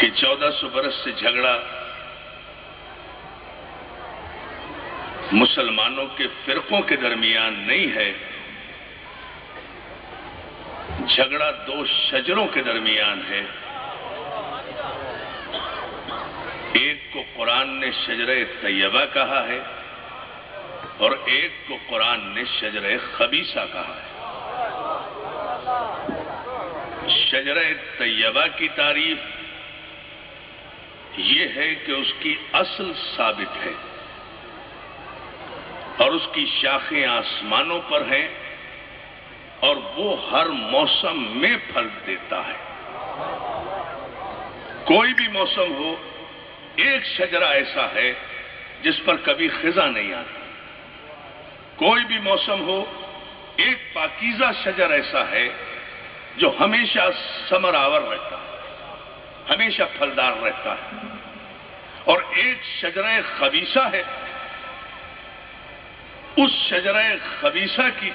کہ 1400 برس سے جھگڑا مسلمانوں کے فرقوں کے درمیان نہیں ہے، جھگڑا دو شجروں کے درمیان ہے۔ ایک کو قرآن نے شجرہ طیبہ کہا ہے اور ایک کو قرآن نے شجرہ خبیثہ کہا ہے۔ شجرہ طیبہ کی تعریف یہ ہے کہ اس کی اصل ثابت ہے اور اس کی شاخیں آسمانوں پر ہیں اور وہ ہر موسم میں پھل دیتا ہے۔ کوئی بھی موسم ہو، ایک شجرہ ایسا ہے جس پر کبھی خزاں نہیں آتی۔ کوئی بھی موسم ہو، ایک پاکیزہ شجر ایسا ہے جو ہمیشہ ثمر آور رہتا ہے، ہمیشہ پھلدار رہتا ہے۔ اور ایک شجرہ خبیثہ ہے، اس شجرہ خبیثہ کی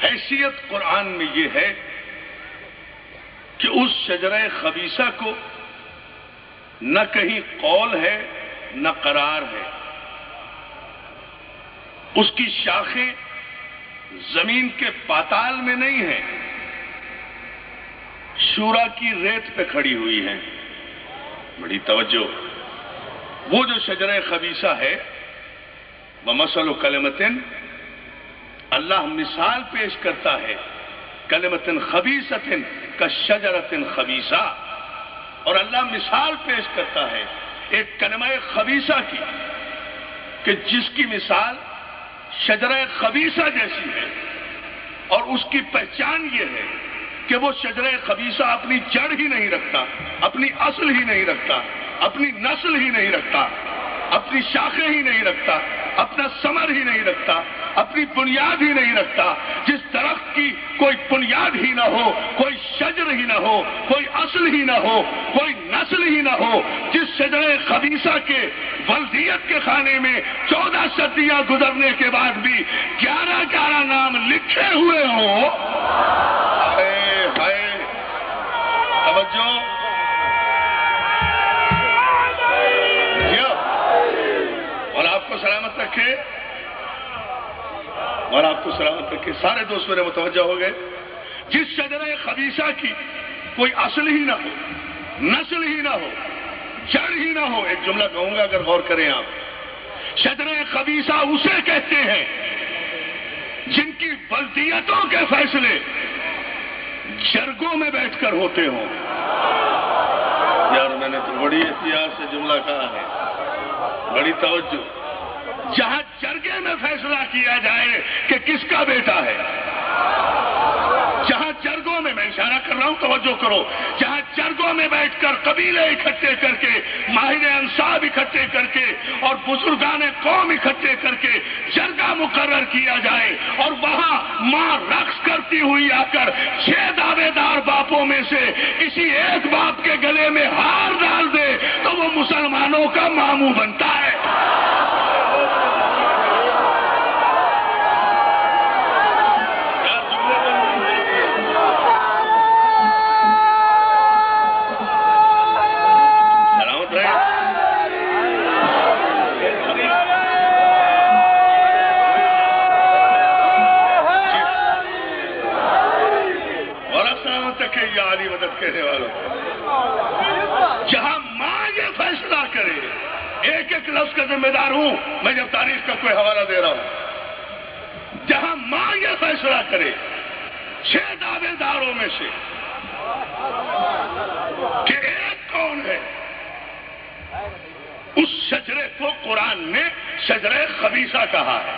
حیثیت قرآن میں یہ ہے کہ اس شجرہ خبیثہ کو نہ کہیں قول ہے نہ قرار ہے۔ اس کی شاخیں زمین کے پاتال میں نہیں ہیں، شورا کی ریت پہ کھڑی ہوئی ہیں۔ بڑی توجہ، وہ جو شجرہ خبیثہ ہے وَمَثَلُ كَلِمَةٍ، اللہ مثال پیش کرتا ہے کلمۃ خبیثۃ کالشجرۃ خبیثہ، اور اللہ مثال پیش کرتا ہے ایک کلمہ خبیثہ کی کہ جس کی مثال شجرہ خبیثہ جیسی ہے، اور اس کی پہچان یہ ہے کہ وہ شجرہ خبیثہ اپنی جڑ ہی نہیں رکھتا، اپنی اصل ہی نہیں رکھتا، اپنی نسل ہی نہیں رکھتا، اپنی شاخیں ہی نہیں رکھتا، اپنا ثمر ہی نہیں رکھتا، اپنی بنیاد ہی نہیں رکھتا۔ جس درخت کی کوئی بنیاد ہی نہ ہو، کوئی شجر ہی نہ ہو، کوئی اصل ہی نہ ہو، کوئی نسل ہی نہ ہو، جس شجرہ خبیثہ کے ولدیت کے خانے میں 14 صدیاں گزرنے کے بعد بھی 11 نام لکھے ہوئے ہوں۔ توجہ، اور آپ کو سلامت رکھے، اور آپ کو سلامت رکھے۔ سارے دوست میرے متوجہ ہو گئے۔ جس شجرہ خبیثہ کی کوئی اصل ہی نہ ہو، نسل ہی نہ ہو، جڑ ہی نہ ہو۔ ایک جملہ کہوں گا، اگر غور کریں آپ، شجرہ خبیثہ اسے کہتے ہیں جن کی بلدیتوں کے فیصلے جرگوں میں بیٹھ کر ہوتے ہوں۔ یار میں نے تو بڑی احتیاط سے جملہ کہا ہے، بڑی توجہ۔ جہاں جرگے میں فیصلہ کیا جائے کہ کس کا بیٹا ہے، جہاں جرگوں میں اشارہ کر رہا ہوں، توجہ کرو، جہاں جرگوں میں بیٹھ کر قبیلے اکٹھے کر کے، ماہر انصاب اکٹھے کر کے اور بزرگان قوم اکٹھے کر کے جرگہ مقرر کیا جائے، اور وہاں ماں رقص کرتی ہوئی آ کر 6 دعوے دار باپوں میں سے کسی ایک باپ کے گلے میں ہار ڈال دے تو وہ مسلمانوں کا ماموں بنتا ہے۔ کہنے والوں، جہاں ماں یہ فیصلہ کرے، ایک ایک لفظ کا ذمہ دار ہوں میں جب تاریخ کا کوئی حوالہ دے رہا ہوں، جہاں ماں یہ فیصلہ کرے 6 دعوے داروں میں سے کہ ایک کون ہے، اس شجرے کو قرآن نے شجرہ خبیثہ کہا ہے،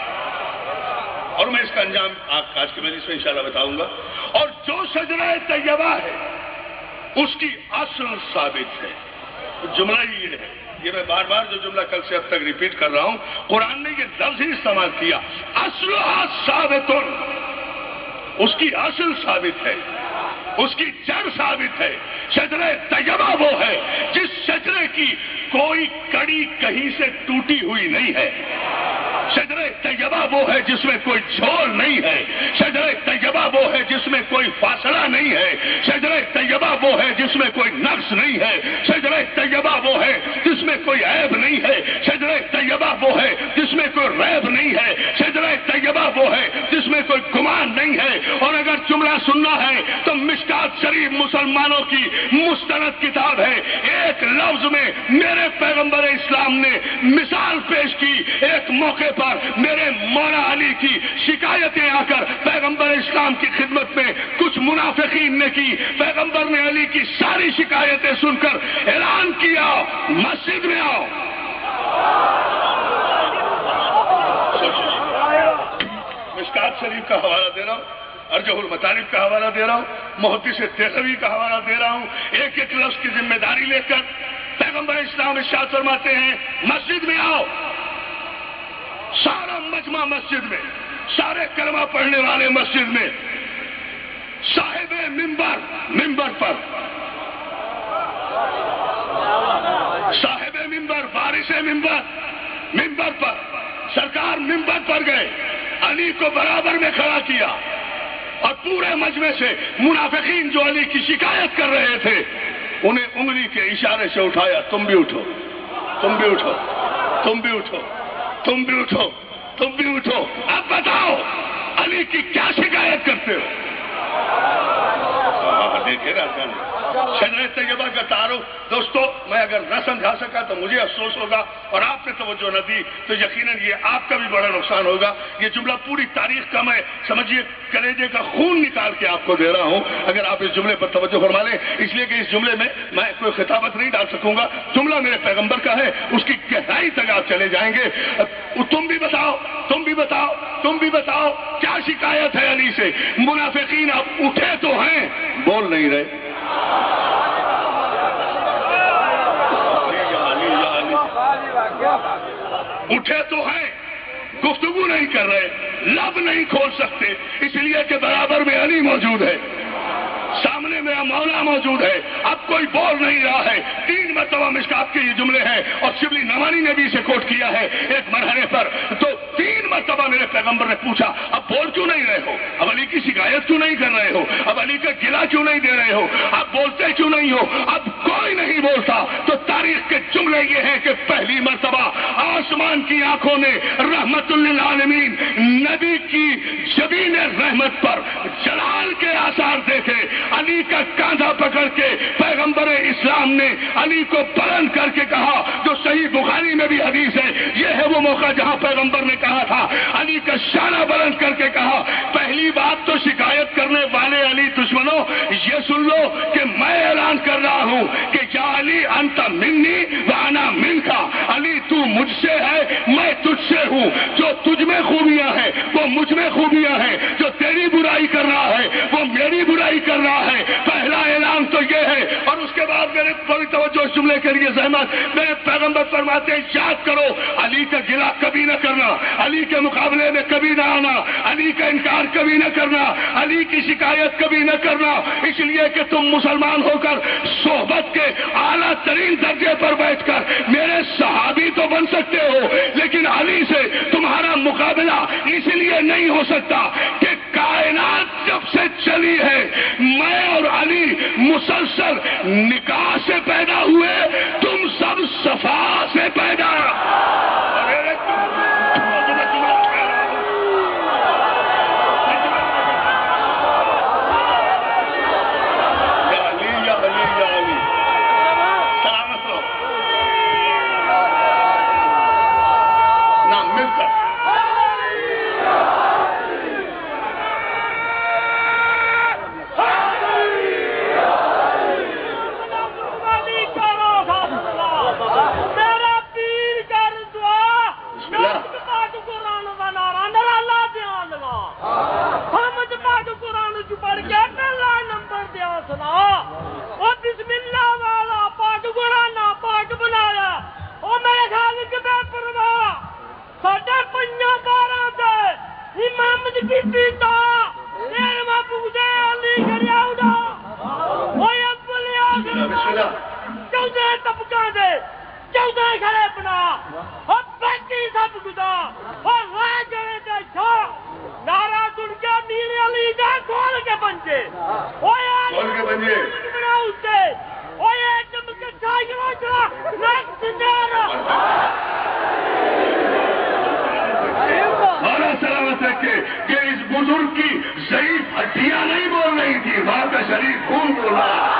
اور میں اس کا انجام آج کے مجلس میں انشاءاللہ بتاؤں گا۔ اور جو شجرہ طیبہ ہے اس کی اصل ثابت ہے۔ جملہ ہی یہ ہے، یہ میں بار بار جو جملہ کل سے اب تک ریپیٹ کر رہا ہوں، قرآن نے یہ لفظ ہی استعمال کیا، اصلھا ثابت، اس کی اصل ثابت ہے، اس کی جڑ ثابت ہے۔ شجرہ طیبہ وہ ہے جس شجرے کی کوئی کڑی کہیں سے ٹوٹی ہوئی نہیں ہے۔ شجرہ طیبہ وہ ہے جس میں کوئی جھول نہیں ہے۔ شجرہ طیبہ وہ ہے جس میں کوئی فاصلہ نہیں ہے۔ شجرہ طیبہ وہ ہے جس جس میں کوئی نقص نہیں ہے، شجرہ طیبہ وہ ہے جس میں کوئی عیب نہیں ہے، شجرہ طیبہ وہ ہے جس میں کوئی ریب نہیں ہے، شجرہ طیبہ وہ ہے جس میں کوئی گمان نہیں ہے۔ اور اگر جملہ سننا ہے تو مشکات شریف مسلمانوں کی مستند کتاب ہے، ایک لفظ میں میرے پیغمبر اسلام نے مثال پیش کی۔ ایک موقع پر میرے مولا علی کی شکایتیں آ کر پیغمبر اسلام کی خدمت میں کچھ منافقین نے کی، پیغمبر نے علی کی ساری شکایتیں سن کر اعلان کیا مسجد میں آؤ۔ مشکات شریف کا حوالہ دے رہا ہوں، ارجح المطالب کا حوالہ دے رہا ہوں، محدث دہلوی کا حوالہ دے رہا ہوں، ایک ایک لفظ کی ذمہ داری لے کر پیغمبر اسلام ارشاد فرماتے ہیں مسجد میں آؤ۔ سارا مجمع مسجد میں، سارے کلمہ پڑھنے والے مسجد میں، صاحب ممبر پر، صاحب ممبر، وارث ممبر پر، سرکار ممبر پر گئے، علی کو برابر میں کھڑا کیا اور پورے مجمع سے منافقین جو علی کی شکایت کر رہے تھے انہیں انگلی کے اشارے سے اٹھایا، تم بھی اٹھو، تم بھی اٹھو، تم بھی اٹھو، تم بھی اٹھو، تم بھی اٹھو، اب بتاؤ علی کی کیا شکایت کرتے ہو؟ دیکھے راجان شجرہ طیبہ کا تعارف دوستو میں اگر نہ سمجھا سکا تو مجھے افسوس ہوگا، اور آپ نے توجہ نہ دی تو یقیناً یہ آپ کا بھی بڑا نقصان ہوگا۔ یہ جملہ پوری تاریخ کا میں سمجھیے کلیجے کا خون نکال کے آپ کو دے رہا ہوں، اگر آپ اس جملے پر توجہ فرما لیں، اس لیے کہ اس جملے میں میں کوئی خطابت نہیں ڈال سکوں گا، جملہ میرے پیغمبر کا ہے، اس کی گہرائی تک آپ چلے جائیں گے۔ تم بھی بتاؤ، تم بھی بتاؤ، تم بھی بتاؤ کیا شکایت ہے علی سے؟ منافقین اب اٹھے تو ہیں، بول نہیں رہے۔ اٹھے تو ہیں، گفتگو نہیں کر رہے، لب نہیں کھول سکتے، اس لیے کہ برابر میں علی موجود ہے، سامنے میرا مولا موجود ہے، اب کوئی بول نہیں رہا ہے۔ 3 مرتبہ مشکات کے یہ جملے ہیں اور شبلی نوانی نے بھی اسے کوٹ کیا ہے ایک مرحلے پر، تو 3 مرتبہ میرے پیغمبر نے پوچھا اب بول کیوں نہیں رہے ہو، اب علی کی شکایت کیوں نہیں کر رہے ہو، اب علی کا گلہ کیوں نہیں دے رہے ہو، اب بولتے کیوں نہیں ہو؟ اب کوئی نہیں بولتا تو تاریخ کے جملے یہ ہیں کہ پہلی مرتبہ آسمان کی آنکھوں نے رحمت للعالمین نبی کی جبین رحمت پر جلال کے آثار دیکھے، علی کا کاندھا پکڑ کے پیغمبر اسلام نے علی کو بلند کر کے کہا، جو صحیح بخاری میں بھی حدیث ہے، یہ ہے وہ موقع جہاں پیغمبر نے کہا تھا، علی کا شانہ بلند کر کے کہا، پہلی بات تو شکایت کرنے والے علی دشمنوں یہ سن لو کہ میں اعلان کر رہا ہوں کہ یا علی انت منی وانا منکا، علی تو مجھ سے ہے میں تجھ سے ہوں، جو تجھ میں خوبیاں ہیں وہ مجھ میں خوبیاں ہیں، جو تیری برائی کر رہا ہے وہ میری برائی کر رہا ہے۔ پہلا اعلان تو یہ ہے، اور اس کے بعد میرے بڑی توجہ اس جملے کے لیے زحمت، میرے پیغمبر فرماتے ہیں یاد کرو علی کا گلہ کبھی نہ کرنا، علی کے مقابلے میں کبھی نہ آنا، علی کا انکار کبھی نہ کرنا، علی کی شکایت کبھی نہ کرنا، اس لیے کہ تم مسلمان ہو کر صحبت کے اعلیٰ ترین درجے پر بیٹھ کر میرے صحابی تو بن سکتے ہو، لیکن علی سے تمہارا مقابلہ اس لیے نہیں ہو سکتا کہ کائنات جب سے چلی ہے میں اور علی مسلسل نکاح سے پیدا ہوئے، تم سب صفا سے پیدا۔ نعرہ سن کے میر علی عقیدہ کھول کے بنجے کھول کے بنجے مولا سلامت رکھے کہ اس بزرگ کی ضعیف ہڈیاں نہیں بول رہی تھی، وہاں کا شریف خون بول رہا۔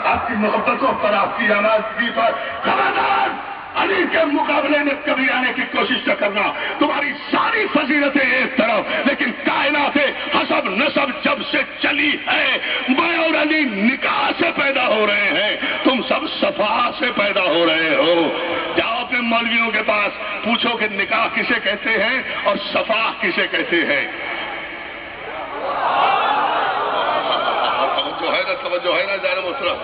آپ کی محبتوں پر، آپ کی آمادگی پر، خبردار علی کے مقابلے میں کبھی آنے کی کوشش نہ کرنا۔ تمہاری ساری فضیلتیں ایک طرف، لیکن کائنات حسب نسب جب سے چلی ہے، میں اور علی نکاح سے پیدا ہو رہے ہیں، تم سب صفا سے پیدا ہو رہے ہو۔ جاؤ اپنے مولویوں کے پاس پوچھو کہ نکاح کسے کہتے ہیں اور صفا کسے کہتے ہیں۔ توجہ ہے نا جان محترم،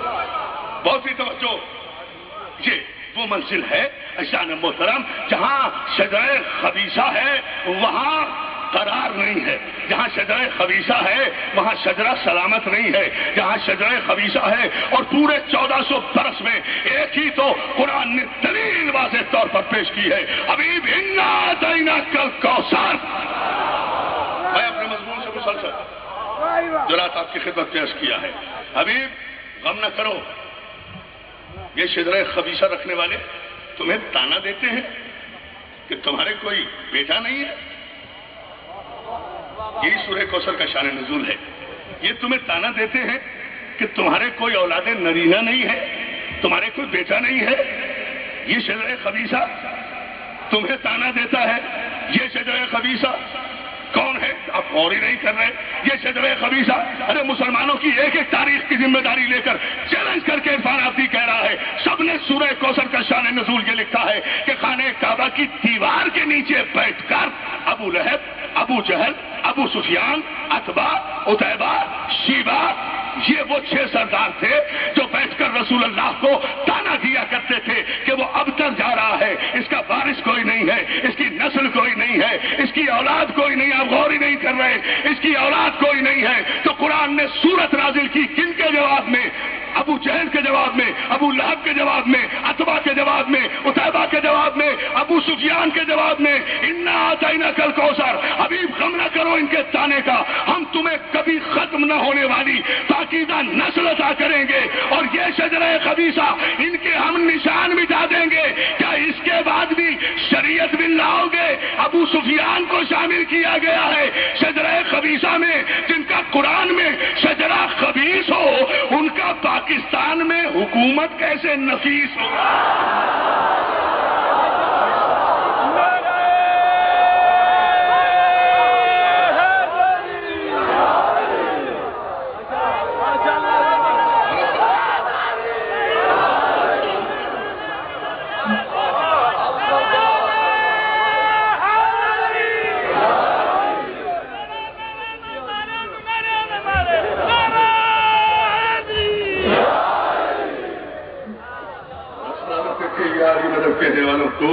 بہت ہی توجہ۔ یہ وہ منزل ہے جان محترم جہاں شجرہ خبیثہ ہے وہاں قرار نہیں ہے، جہاں شجرہ خبیثہ ہے وہاں شجرہ سلامت نہیں ہے، جہاں شجرہ خبیثہ ہے اور پورے 1400 برس میں ایک ہی تو قرآن نے دلیل واضح طور پر پیش کی ہے، حبیب انا اعطیناک الکوثر۔ میں اپنے مضمون سے مسلسل جو رات آپ کی خدمت پیش کیا ہے، حبیب غم نہ کرو، یہ شجرہ خبیثہ رکھنے والے تمہیں تانا دیتے ہیں کہ تمہارے کوئی بیٹا نہیں ہے۔ یہی سورہ کوثر کا شان نزول ہے۔ یہ تمہیں تانا دیتے ہیں کہ تمہارے کوئی اولاد نرینہ نہیں ہے، تمہارے کوئی بیٹا نہیں ہے۔ یہ شجرہ خبیثہ تمہیں تانا دیتا ہے۔ یہ شجرہ خبیثہ کون ہے؟ آپ غور ہی نہیں کر رہے۔ یہ شجرہ خبیثہ، ارے مسلمانوں کی ایک ایک تاریخ کی ذمہ داری لے کر چیلنج کر کے عرفان آبادی کہہ رہا ہے، سب نے سورہ کوثر کا شان نزول یہ لکھا ہے کہ خانہ کعبہ کی دیوار کے نیچے بیٹھ کر ابو لہب، ابو جہل، ابو سفیان، عتبہ، عتیبہ، شیبہ، یہ وہ 6 سردار تھے جو بیٹھ کر رسول اللہ کو تانا دیا کرتے تھے کہ وہ اب تک جا رہا ہے، اس کا وارث کوئی نہیں ہے، اس کی نسل کوئی نہیں ہے، اس کی اولاد کوئی نہیں، آپ غور ہی نہیں کر رہے، اس کی اولاد کوئی نہیں ہے۔ تو قرآن نے سورت نازل کی کن کے جواب میں؟ ابو جہل کے جواب میں، ابو لہب کے جواب میں، عتبہ کے جواب میں، عتیبہ کے جواب میں، ابو سفیان کے جواب میں، انا اعطیناک الکوثر۔ حبیب غم نہ کرو ان کے تانے کا، ہم تمہیں کبھی ختم نہ ہونے والی پاکیزہ نسل عطا کریں گے، اور یہ شجرہ خبیثہ ان کے ہم نشان مٹا دیں گے۔ کیا اس کے بعد بھی شریعت بن لاؤ گے؟ ابو سفیان کو شامل کیا گیا ہے شجرہ خبیثہ میں، جن کا قرآن میں شجرہ خبیث ہو، ان کا پاکستان میں حکومت کیسے نفیس ہوگا؟ کہنے والوں کو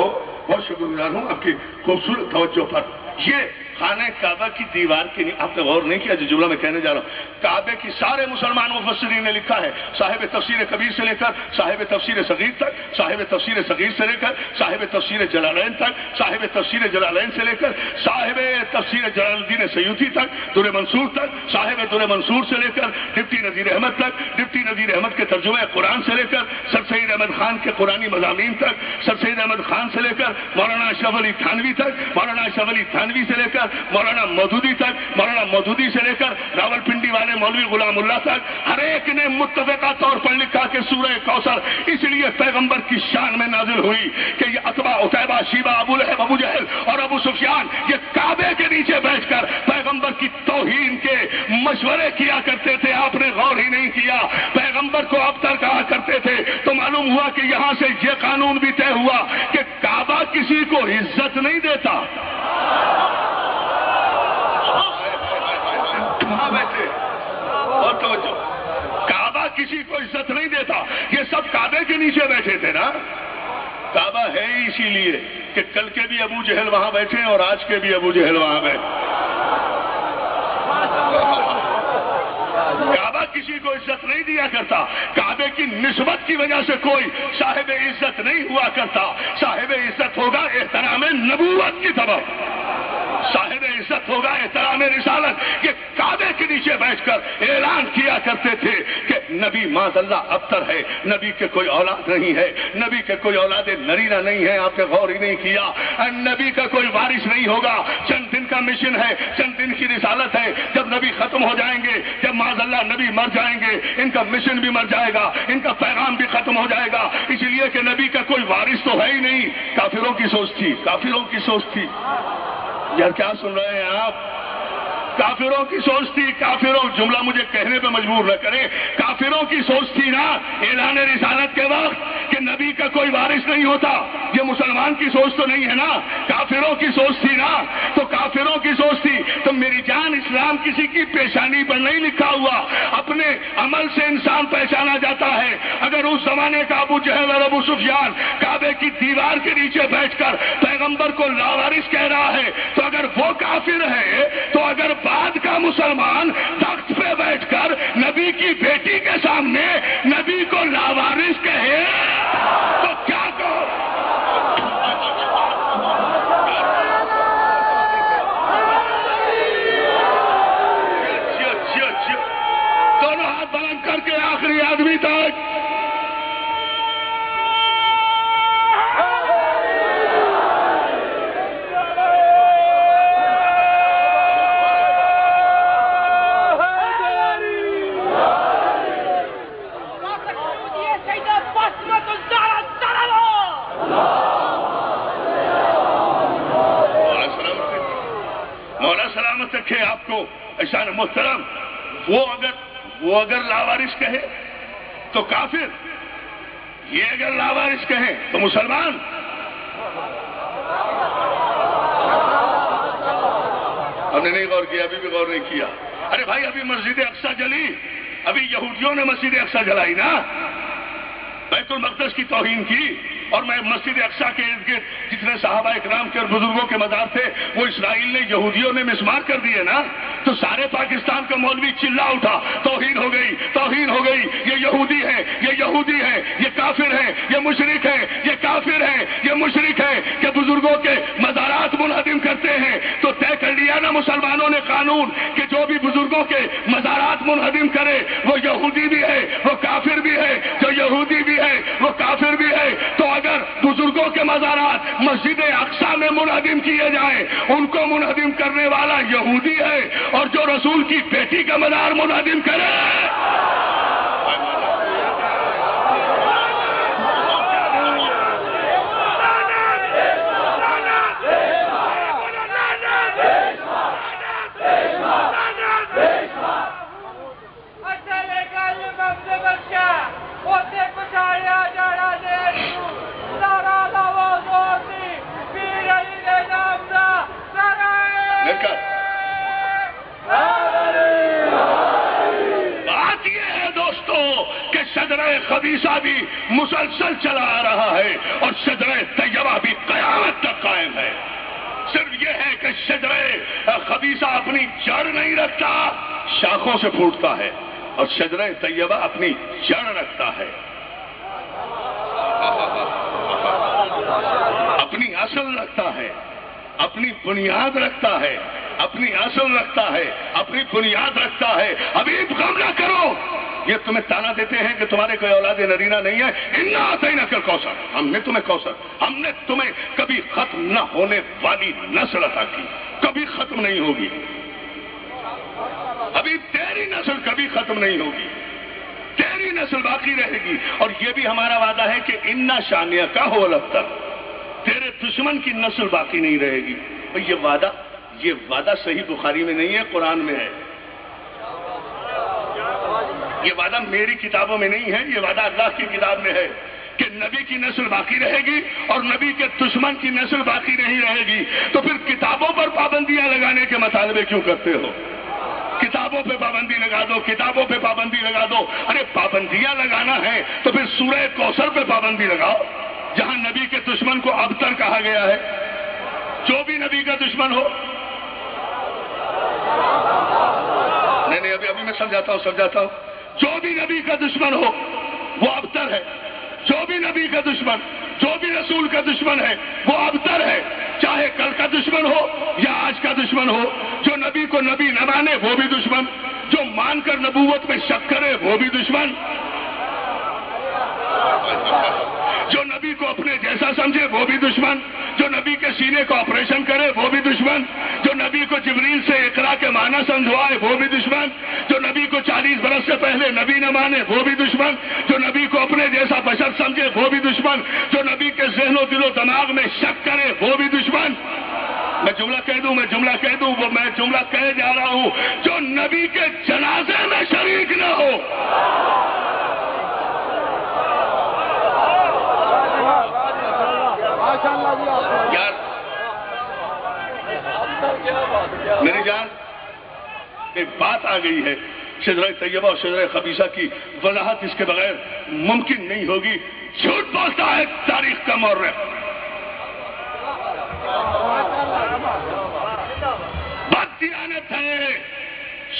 بہت شکر گزار ہوں آپ کی خوبصورت توجہ پر۔ یہ خانہ کعبہ کی دیوار کی نہیں، آپ نے غور نہیں کیا جو جملہ میں کہنے جا رہا ہوں، کعبے کی سارے مسلمان مفسرین نے لکھا ہے، صاحب تفسیر کبیر سے لے کر صاحب تفسیر صغیر تک، صاحب تفسیر صغیر سے لے کر صاحب تفسیر جلالین تک، صاحب تفسیر جلالین سے لے کر صاحب تفسیر جلال الدین سیوطی تک، در منصور تک، صاحب در منصور سے لے کر ڈپٹی نذیر احمد تک، ڈپٹی نذیر احمد کے ترجمہ قرآن سے لے کر سر سید احمد خان کے قرآنی مضامین تک، سر سید احمد خان سے لے کر مولانا اشرف علی تھانوی تک، مولانا اشرف علی تھانوی سے لے کر مولانا مودودی تک، مولانا مودودی سے لے کر راول پنڈی والے مولوی غلام اللہ تک ہر ایک نے متفقہ طور پر لکھا کہ سورہ کوثر اس لیے پیغمبر کی شان میں نازل ہوئی کہ یہ عتبہ، عتیبہ، شیبہ، ابو لہب، ابو جہل اور ابو سفیان یہ کعبے کے نیچے بیٹھ کر پیغمبر کی توہین کے مشورے کیا کرتے تھے. آپ نے غور ہی نہیں کیا. پیغمبر کو ابتر کہا کرتے تھے تو معلوم ہوا کہ یہاں سے یہ قانون بھی طے ہوا کہ کعبہ کسی کو عزت نہیں دیتا. اور توجہ، کعبہ کسی کو عزت نہیں دیتا. یہ سب کعبے کے نیچے بیٹھے تھے نا. کعبہ ہے ہی اسی لیے کہ کل کے بھی ابو جہل وہاں بیٹھے اور آج کے بھی ابو جہل وہاں بیٹھے. کعبہ کسی کو عزت نہیں دیا کرتا. کعبے کی نسبت کی وجہ سے کوئی صاحب عزت نہیں ہوا کرتا. صاحب عزت ہوگا احترام نبوت کی طرف، صاحب عزت ہوگا احترام رسالت. یہ کعبے کے نیچے بیٹھ کر اعلان کیا کرتے تھے کہ نبی معاذ اللہ ابتر ہے، نبی کے کوئی اولاد نہیں ہے، نبی کے کوئی اولاد نرینہ نہیں ہے. آپ نے غور ہی نہیں کیا. نبی کا کوئی وارث نہیں ہوگا. چند دن کا مشن ہے، چند دن کی رسالت ہے. جب نبی ختم ہو جائیں گے، جب معاذ اللہ نبی مر جائیں گے، ان کا مشن بھی مر جائے گا، ان کا پیغام بھی ختم ہو جائے گا. اس لیے کہ نبی کا کوئی وارث تو ہے ہی نہیں. کافروں کی سوچ تھی، کافروں کی سوچ تھی. یار کیا سن رہے ہیں آپ؟ کافروں کی سوچ تھی. کافروں، جملہ مجھے کہنے پہ مجبور نہ کریں، کافروں کی سوچ تھی نا اعلان رسالت کے وقت کہ نبی کا کوئی وارث نہیں ہوتا. یہ مسلمان کی سوچ تو نہیں ہے نا، کافروں کی سوچ تھی نا. تو کافروں کی سوچ تھی. تو میری جان، اسلام کسی کی پیشانی پر نہیں لکھا ہوا، اپنے عمل سے انسان پہچانا جاتا ہے. اگر اس زمانے کا ابو جہل اور ابو سفیان کعبے کی دیوار کے نیچے بیٹھ کر پیغمبر کو لاوارث کہہ رہا ہے تو اگر وہ کافر ہے، تو اگر بعد کا مسلمان تخت پہ بیٹھ کر نبی کی بیٹی کے سامنے نبی کو لاوارث کہے تو کیا کہو؟ دونوں ہاتھ بلند کر کے آخری آدمی تک. رکھے آپ کو احسان محترم. وہ اگر لاوارث کہے تو کافر، یہ اگر لاوارث کہے تو مسلمان. ہم نے نہیں غور کیا، ابھی بھی غور نہیں کیا. ارے بھائی، ابھی مسجد اقصی جلی، ابھی یہودیوں نے مسجد اقصی جلائی نا، بیت المقدس کی توہین کی. اور میں مسجد اقصی کے ارد گرد جتنے صحابہ اکرام کے اور بزرگوں کے مزار تھے وہ اسرائیل نے، یہودیوں نے مسمار کر دیے نا. تو سارے پاکستان کا مولوی چلا اٹھا، توہین ہو گئی، توہین ہو گئی. یہ یہودی ہے، یہ یہودی ہے، یہ کافر ہے، یہ مشرک ہے، یہ کافر ہے، یہ مشرک ہے کہ بزرگوں کے مزارات منہدم کرتے ہیں. تو طے کر لیا نا مسلمانوں نے قانون کہ جو بھی بزرگوں کے مزارات منہدم کرے وہ یہودی بھی ہے، وہ کافر بھی ہے. جو یہودی بھی ہے وہ کافر بھی ہے. تو اگر بزرگوں کے مزارات مسجد اقصی میں منہدم کیے جائیں، ان کو منہدم کرنے والا یہودی ہے، اور جو رسول کی بیٹی کا مزار منہدم کرے شجرہ خبیثہ بھی مسلسل چلا آ رہا ہے اور شجرہ طیبہ بھی قیامت تک قائم ہے. صرف یہ ہے کہ شجرہ خبیثہ اپنی جڑ نہیں رکھتا، شاخوں سے پھوٹتا ہے، اور شجرہ طیبہ اپنی جڑ رکھتا ہے، اپنی اصل رکھتا ہے، اپنی بنیاد رکھتا ہے، اپنی اصل رکھتا ہے، اپنی بنیاد رکھتا ہے. ابھی غم نہ کرو، یہ تمہیں تانا دیتے ہیں کہ تمہارے کوئی اولاد نرینہ نہیں ہے. انا اعطیناک الکوثر، ہم نے تمہیں کوثر، ہم نے تمہیں کبھی ختم نہ ہونے والی نسل عطا کی، کبھی ختم نہیں ہوگی. ابھی تیری نسل کبھی ختم نہیں ہوگی، تیری نسل باقی رہے گی. اور یہ بھی ہمارا وعدہ ہے کہ انا شانئک هو الابتر، تیرے دشمن کی نسل باقی نہیں رہے گی. یہ وعدہ صحیح بخاری میں نہیں ہے، قرآن میں ہے. یہ وعدہ میری کتابوں میں نہیں ہے، یہ وعدہ اللہ کی کتاب میں ہے کہ نبی کی نسل باقی رہے گی اور نبی کے دشمن کی نسل باقی نہیں رہے گی. تو پھر کتابوں پر پابندیاں لگانے کے مطالبے کیوں کرتے ہو؟ کتابوں پہ پابندی لگا دو، کتابوں پہ پابندی لگا دو. ارے پابندیاں لگانا ہے تو پھر سورہ کوثر پہ پابندی لگاؤ، جہاں نبی کے دشمن کو ابتر کہا گیا ہے. جو بھی نبی کا دشمن ہو، نہیں ابھی میں سمجھاتا ہوں. جو بھی نبی کا دشمن ہو وہ ابتر ہے. جو بھی نبی کا دشمن، جو بھی رسول کا دشمن ہے وہ ابتر ہے. چاہے کل کا دشمن ہو یا آج کا دشمن ہو. جو نبی کو نبی نہ مانے وہ بھی دشمن، جو مان کر نبوت میں شک کرے وہ بھی دشمن، جو نبی کو اپنے جیسا سمجھے وہ بھی دشمن، جو نبی کے سینے کو آپریشن کرے وہ بھی دشمن، جو نبی کو جبریل سے اقرا کے معنی سمجھوائے وہ بھی دشمن، جو نبی کو 40 برس سے پہلے نبی نہ مانے وہ بھی دشمن، جو نبی کو اپنے جیسا بشر سمجھے وہ بھی دشمن، جو نبی کے ذہن و دل و دماغ میں شک کرے وہ بھی دشمن. میں جملہ کہہ دوں وہ میں جملہ کہے جا رہا ہوں. جو نبی کے جنازے میں شریک نہ ہو، یار میری جان ایک بات آ گئی ہے، شجرہ طیبہ اور شجرہ خبیثہ کی وضاحت اس کے بغیر ممکن نہیں ہوگی. جھوٹ بولتا ہے تاریخ کا مورخ، بددیانت ہے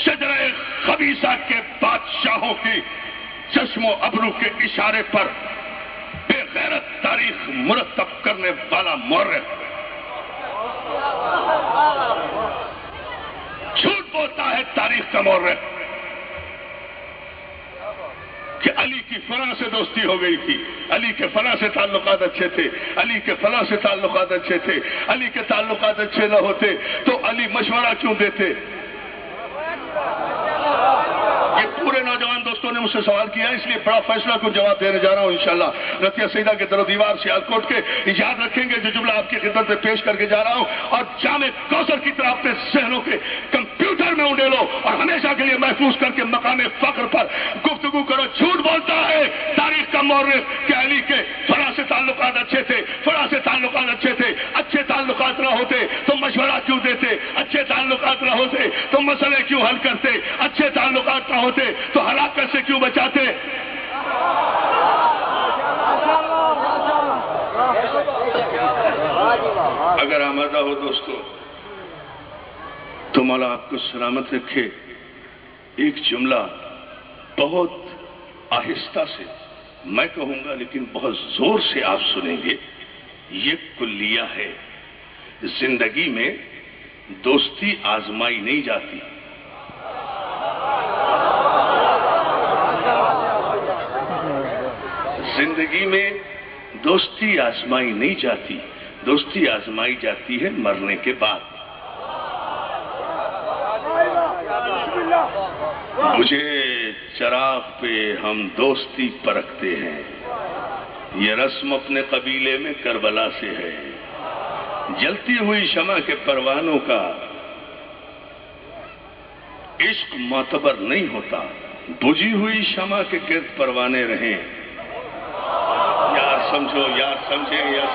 شجرہ خبیثہ کے بادشاہوں کی چشم و ابرو کے اشارے پر بے غیرت تاریخ مرتب کرنے والا مورخ. جھوٹ بولتا ہے تاریخ کا مورخ کہ علی کی فلاں سے دوستی ہو گئی تھی، علی کے فلاں سے تعلقات اچھے تھے، علی کے فلاں سے تعلقات اچھے تھے. علی کے تعلقات اچھے نہ ہوتے تو علی مشورہ کیوں دیتے؟ یہ پورے نوجوان دوستوں نے مجھ سے سوال کیا، اس لیے بڑا فیصلہ کو جواب دینے جا رہا ہوں انشاءاللہ. رتیہ سیدہ کے در و دیوار سیالکوٹ کے یاد رکھیں گے جو جملہ آپ کی خدمت میں پیش کر کے جا رہا ہوں، اور جامع کوثر کی طرح اپنے ذہنوں کے کمپیوٹر میں اونڈے لو اور ہمیشہ کے لیے محفوظ کر کے مقام فخر پر گفتگو کرو. جھوٹ بولتا ہے تاریخ کا مورخ کہ علی کے فلاں سے تعلقات اچھے تھے، فلاں سے تعلقات اچھے تھے. اچھے تعلقات نہ ہوتے تو مشورہ کیوں دیتے؟ اچھے تعلقات نہ ہوتے تو مسئلے کیوں حل کرتے؟ اچھے تعلقات نہ ہوتے تو ہلاکت سے کیوں بچاتے؟ اگر آمادہ ہو دوستو تو مولا آپ کو سلامت رکھے. ایک جملہ بہت آہستہ سے میں کہوں گا لیکن بہت زور سے آپ سنیں گے. یہ کلیہ ہے، زندگی میں دوستی آزمائی نہیں جاتی. زندگی میں دوستی آزمائی نہیں جاتی، دوستی آزمائی جاتی ہے مرنے کے بعد. مجھے چراغ پہ ہم دوستی پرکھتے ہیں، یہ رسم اپنے قبیلے میں کربلا سے ہے. جلتی ہوئی شمع کے پروانوں کا عشق معتبر نہیں ہوتا، بجھی ہوئی شمع کے گرد پروانے رہیں. یار سمجھو، یار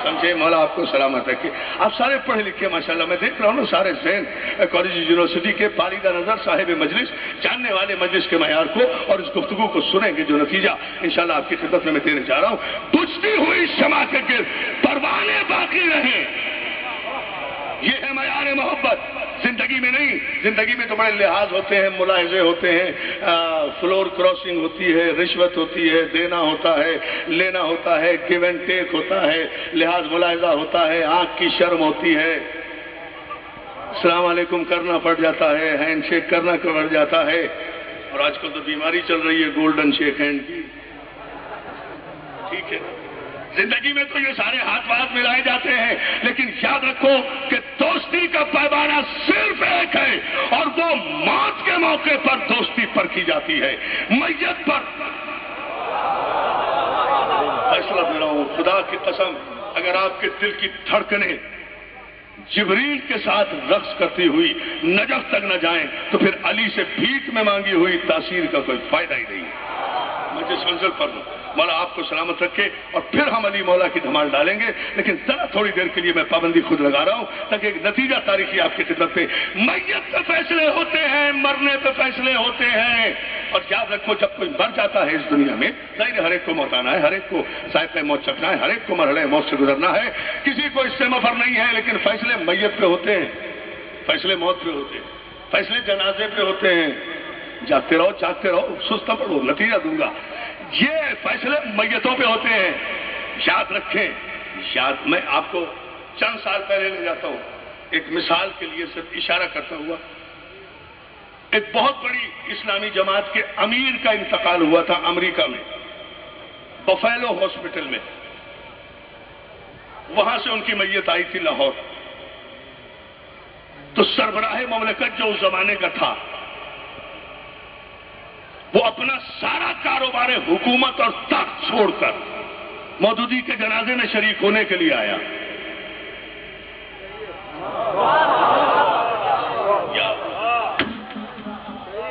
سمجھے. مولا آپ کو سلامت رکھے. آپ سارے پڑھے لکھے ماشاءاللہ، میں دیکھ رہا ہوں نا سارے ذہن کالج یونیورسٹی کے بالیدہ نظر صاحب مجلس، جاننے والے مجلس کے معیار کو اور اس گفتگو کو سنیں گے جو نتیجہ انشاءاللہ آپ کی خدمت میں دینے جا رہا ہوں. بجھتی ہوئی شمع کے گرد پروانے باقی رہیں، یہ ہے معیار محبت. زندگی میں نہیں، زندگی میں تو بڑے لحاظ ہوتے ہیں، ملاحظے ہوتے ہیں، فلور کراسنگ ہوتی ہے، رشوت ہوتی ہے، دینا ہوتا ہے، لینا ہوتا ہے، گیو اینڈ ٹیک ہوتا ہے، لحاظ ملاحظہ ہوتا ہے، آنکھ کی شرم ہوتی ہے، السلام علیکم کرنا پڑ جاتا ہے، ہینڈ شیک کرنا پڑ جاتا ہے. اور آج کل تو بیماری چل رہی ہے گولڈن شیک ہینڈ کی، ٹھیک ہے، زندگی میں تو یہ سارے ہاتھ واتھ ملائے جاتے ہیں، لیکن یاد رکھو کہ دوستی کا پیمانہ صرف ایک ہے، اور وہ موت کے موقع پر دوستی پرکھی جاتی ہے، میت پر فیصلہ دے رہا ہوں خدا کی قسم، اگر آپ کے دل کی دھڑکنیں جبریل کے ساتھ رقص کرتی ہوئی نجف تک نہ جائیں تو پھر علی سے بھیک میں مانگی ہوئی تاثیر کا کوئی فائدہ ہی نہیں ہے۔ میں جس منزل پر ہوں مولا آپ کو سلامت رکھے، اور پھر ہم علی مولا کی دھمال ڈالیں گے، لیکن ذرا تھوڑی دیر کے لیے میں پابندی خود لگا رہا ہوں تاکہ ایک نتیجہ تاریخی آپ کی خدمت پہ، میت پہ فیصلے ہوتے ہیں، مرنے پہ فیصلے ہوتے ہیں، اور یاد رکھو جب کوئی مر جاتا ہے اس دنیا میں، ظاہر ہر ایک کو موت آنا ہے، ہر ایک کو ذائقہ موت چکھنا ہے، ہر ایک کو مرحلہ موت سے گزرنا ہے، کسی کو اس سے مفر نہیں ہے، لیکن فیصلے میت پہ ہوتے ہیں، فیصلے موت پہ ہوتے ہیں، فیصلے جنازے پہ ہوتے ہیں، جاگتے رہو سست نہ پڑو، نتیجہ دوں گا، یہ فیصلے میتوں پہ ہوتے ہیں، یاد رکھیں۔ میں آپ کو چند سال پہلے لے جاتا ہوں، ایک مثال کے لیے صرف اشارہ کرتا ہوا، ایک بہت بڑی اسلامی جماعت کے امیر کا انتقال ہوا تھا امریکہ میں، بفیلو ہاسپٹل میں، وہاں سے ان کی میت آئی تھی لاہور، تو سربراہ مملکت جو اس زمانے کا تھا وہ اپنا سارا کاروبار حکومت اور تخت چھوڑ کر مودودی کے جنازے میں شریک ہونے کے لیے آیا۔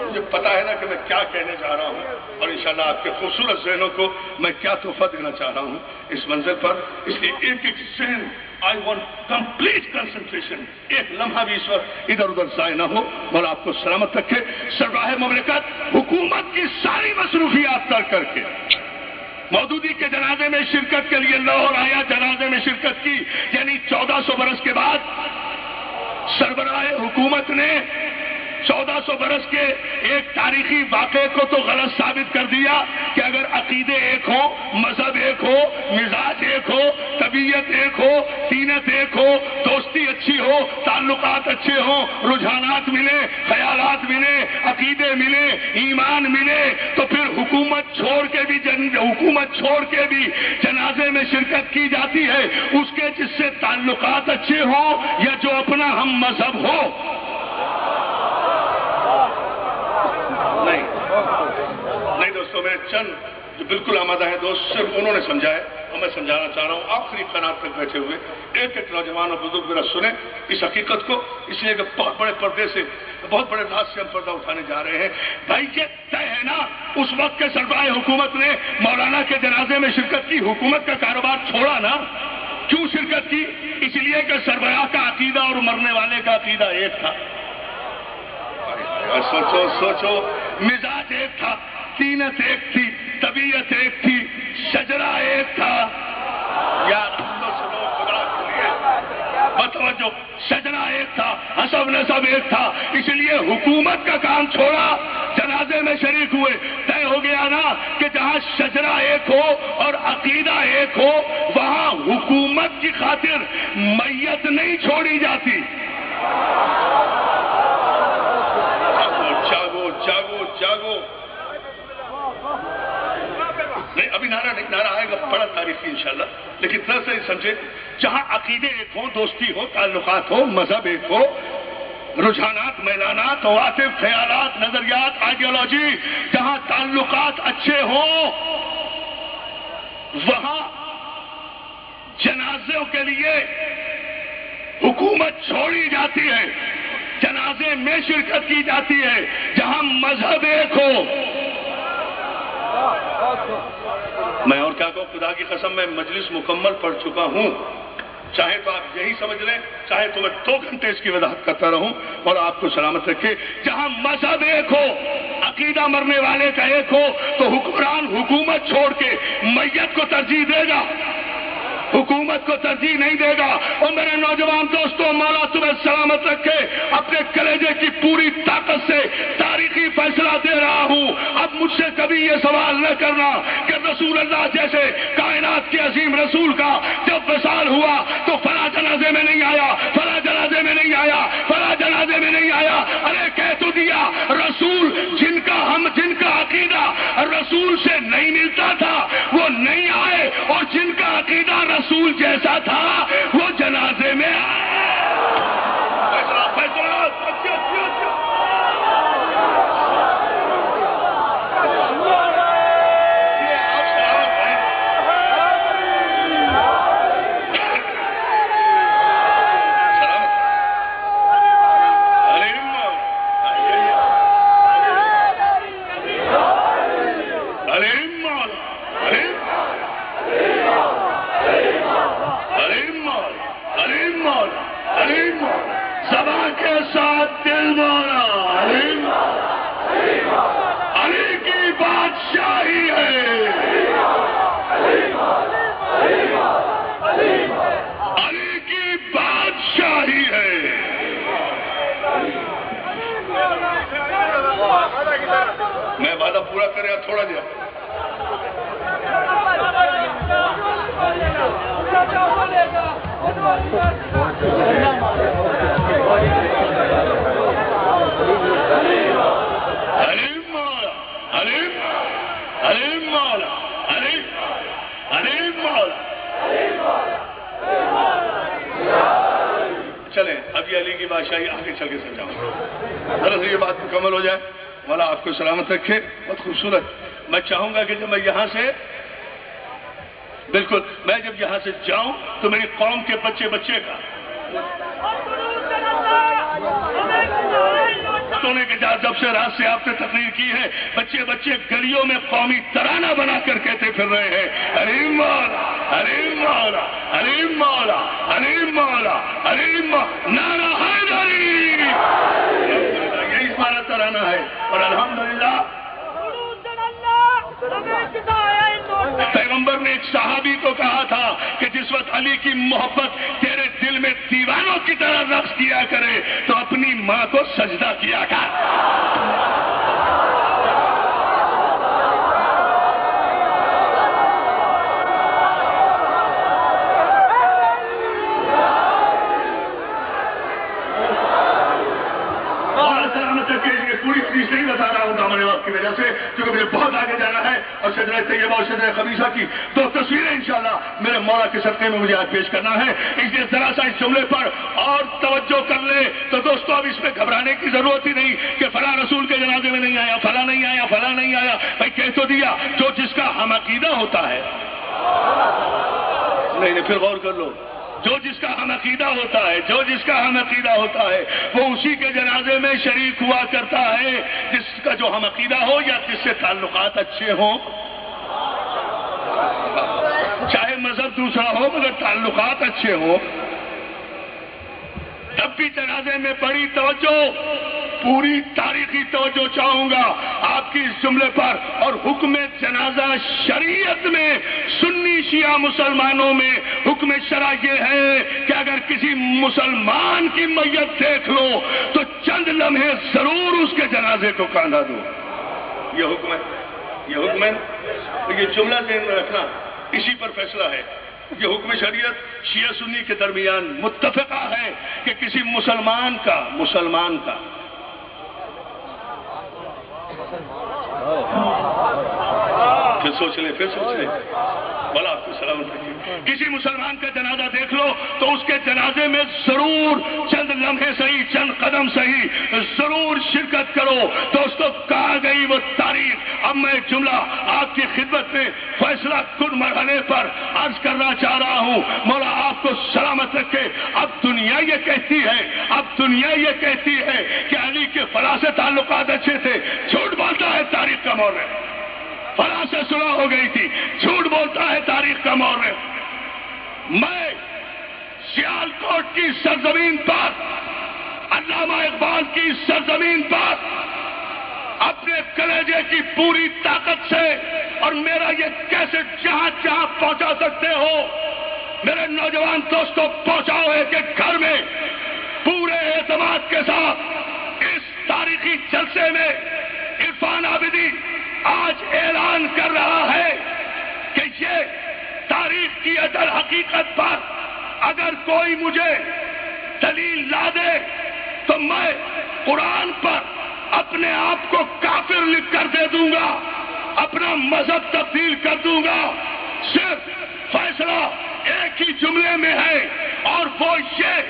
مجھے پتا ہے نا کہ میں کیا کہنے جا رہا ہوں، اور انشاءاللہ آپ کے خوبصورت ذہنوں کو میں کیا تحفہ دینا چاہ رہا ہوں اس منظر پر، اس لیے ایک ایک ذہن I want complete concentration، ایک لمحہ بھی اس وقت ادھر ادھر ضائع نہ ہو، اور آپ کو سلامت رکھے۔ سربراہ مملکت حکومت کی ساری مصروفیات ترک کر کے مودودی کے جنازے میں شرکت کے لیے لاہور آیا، جنازے میں شرکت کی، یعنی 1400 برس کے بعد سربراہ حکومت نے 1400 برس کے ایک تاریخی واقعے کو تو غلط ثابت کر دیا کہ اگر عقیدے ایک ہو، مذہب ایک ہو، مزاج ایک ہو، طبیعت ایک ہو، تینت ایک ہو، دوستی اچھی ہو، تعلقات اچھے ہوں، رجحانات ملے، خیالات ملے، عقیدے ملے، ایمان ملے، تو پھر حکومت چھوڑ کے بھی جنازے میں شرکت کی جاتی ہے، اس کے جس سے تعلقات اچھے ہوں یا جو اپنا ہم مذہب ہو۔ نہیں دوستو، میرے چند جو بالکل آمادہ ہیں دوست، صرف انہوں نے سمجھا ہے اور میں سمجھانا چاہ رہا ہوں، آخری قناعت تک بیٹھے ہوئے ایک ایک نوجوان اور بزرگ میرا سنیں اس حقیقت کو، اس لیے کہ بہت بڑے پردے سے، بہت بڑے راز سے ہم پردہ اٹھانے جا رہے ہیں۔ بھائی یہ طے ہے نا، اس وقت کے سربراہ حکومت نے مولانا کے جنازے میں شرکت کی، حکومت کا کاروبار چھوڑا نا۔ کیوں شرکت کی؟ اس لیے کہ سربراہ کا عقیدہ اور مرنے والے کا عقیدہ ایک تھا۔ سوچو مزاج ایک تھا، تینت ایک تھی، طبیعت ایک تھی، شجرہ ایک تھا، یار تو سنو خدا کے لیے بتوجہ، شجرہ ایک تھا، حسب نسب ایک تھا، اس لیے حکومت کا کام چھوڑا، جنازے میں شریک ہوئے۔ طے ہو گیا نا کہ جہاں شجرہ ایک ہو اور عقیدہ ایک ہو وہاں حکومت کی خاطر میت نہیں چھوڑی جاتی۔ جاگو نہیں، ابھی نعرہ آئے گا بڑا تاریخی انشاءاللہ، لیکن طرح سے سمجھے، جہاں عقیدے ایک ہوں، دوستی ہو، تعلقات ہو، مذہب ایک ہو، رجحانات، میلانات، عواطف، خیالات، نظریات، آئیڈیالوجی، جہاں تعلقات اچھے ہوں وہاں جنازوں کے لیے حکومت چھوڑی جاتی ہے، جنازے میں شرکت کی جاتی ہے، جہاں مذہب ایک ہو۔ میں اور کیا کہوں، خدا کی قسم میں مجلس مکمل پڑھ چکا ہوں، چاہے تو آپ یہی سمجھ لیں، چاہے تو میں 2 گھنٹے اس کی وضاحت کرتا رہوں، اور آپ کو سلامت رکھے۔ جہاں مذہب ایک ہو، عقیدہ مرنے والے کا ایک ہو، تو حکمران حکومت چھوڑ کے میت کو ترجیح دے گا، حکومت کو ترجیح نہیں دے گا۔ اور میرے نوجوان دوستوں، مولا تمہیں سلامت رکھے، اپنے کلیجے کی پوری طاقت سے تاریخی فیصلہ دے رہا ہوں، اب مجھ سے کبھی یہ سوال نہ کرنا کہ رسول اللہ جیسے کائنات کے عظیم رسول کا جب وصال ہوا تو فلاں جنازے میں نہیں آیا، فلاں جنازے جنازے میں نہیں آیا، فلاں جنازے میں نہیں آیا. ارے کہہ تو دیا رسول جن کا عقیدہ رسول سے نہیں ملتا تھا وہ نہیں آئے، اور جن کا عقیدہ رسول جیسا تھا وہ جنازے میں آئے. زبان کے ساتھ دل مولا علی کی بادشاہی ہے، علی کی بادشاہی ہے. میں وعدہ پورا کرے تھوڑا دیا. چلیں اب یہ علی کی بادشاہی آگے چل کے سمجھاؤں. دراصل یہ بات مکمل ہو جائے. مولا آپ کو سلامت رکھے. بہت خوبصورت. میں چاہوں گا کہ جب میں یہاں سے بالکل میں جب یہاں سے جاؤں تو میری قوم کے بچے کا سونے کے جب سے رات سے آپ نے تقریر کی ہے بچے گلیوں میں قومی ترانہ بنا کر کہتے پھر رہے ہیں حلیم مولا حلیم مولا حلیم مولا حلیم مولا حلیم مولا نعرہ حیدری. یہی ہمارا ترانہ ہے. اور الحمدللہ پیغمبر نے ایک صحابی کو کہا تھا کہ جس وقت علی کی محبت تیرے دل میں دیوانوں کی طرح رقص کیا کرے تو اپنی ماں کو سجدہ کیا کر. پوری چیز نہیں بتا رہا ہوں دامن وقت کی وجہ سے کیونکہ مجھے بہت آگے جانا ہے. اور شجرہ طیبہ اور شجرہ خبیثہ کی دو تصویریں انشاءاللہ میرے مولا کے صدقے میں مجھے آج پیش کرنا ہے. اس لیے ذرا سا اس جملے پر اور توجہ کر لے تو دوستو اب اس میں گھبرانے کی ضرورت ہی نہیں کہ فلاں رسول کے جنازے میں نہیں آیا, فلاں نہیں آیا, فلاں نہیں آیا. بھائی کہہ تو دیا جو جس کا ہم عقیدہ ہوتا ہے. نہیں پھر غور کر لو. جو جس کا ہم عقیدہ ہوتا ہے, جو جس کا ہم عقیدہ ہوتا ہے وہ اسی کے جنازے میں شریک ہوا کرتا ہے جس کا جو ہم عقیدہ ہو یا جس سے تعلقات اچھے ہوں. چاہے مذہب دوسرا ہو مگر تعلقات اچھے ہوں. تب بھی جنازے میں بڑی توجہ, پوری تاریخی توجہ چاہوں گا آپ کی اس جملے پر. اور حکم جنازہ شریعت میں سنی شیعہ مسلمانوں میں حکم شرع یہ ہے کہ اگر کسی مسلمان کی میت دیکھ لو تو چند لمحے ضرور اس کے جنازے کو کاندھا دو. یہ حکم ہے, یہ حکم ہے. یہ جملہ ذہن میں رکھنا, اسی پر فیصلہ ہے. یہ حکم شریعت شیعہ سنی کے درمیان متفقہ ہے کہ کسی مسلمان کا پھر سوچ لیں بولا آپ کو سلامت رکھیے. کسی مسلمان کا جنازہ دیکھ لو تو اس کے جنازے میں ضرور چند لمحے صحیح, چند قدم صحیح ضرور شرکت کرو. دوستو کہا گئی وہ تاریخ. اب میں ایک جملہ آپ کی خدمت میں فیصلہ کن مرحلے پر عرض کرنا چاہ رہا ہوں. مولا آپ کو سلامت رکھے. اب دنیا یہ کہتی ہے کہ علی کے فلاں سے تعلقات اچھے تھے. جھوٹ بولتا ہے تاریخ کا مورخ. فلاں سے صلح ہو گئی تھی, جھوٹ بولتا ہے تاریخ کا مورخ. میں سیالکوٹ کی سرزمین پر, علامہ اقبال کی سرزمین پر اپنے کلیجے کی پوری طاقت سے, اور میرا یہ کیسٹ جہاں جہاں پہنچا سکتے ہو میرے نوجوان دوستوں پہنچاؤ ایک ایک گھر میں پورے اعتماد کے ساتھ. اس تاریخی جلسے میں عرفان عابدی آج اعلان کر رہا ہے کہ یہ تاریخ کی اصل حقیقت پر اگر کوئی مجھے دلیل لا دے تو میں قرآن پر اپنے آپ کو کافر لکھ کر دے دوں گا، اپنا مذہب تبدیل کر دوں گا۔ صرف فیصلہ ایک ہی جملے میں ہے، اور وہ یہ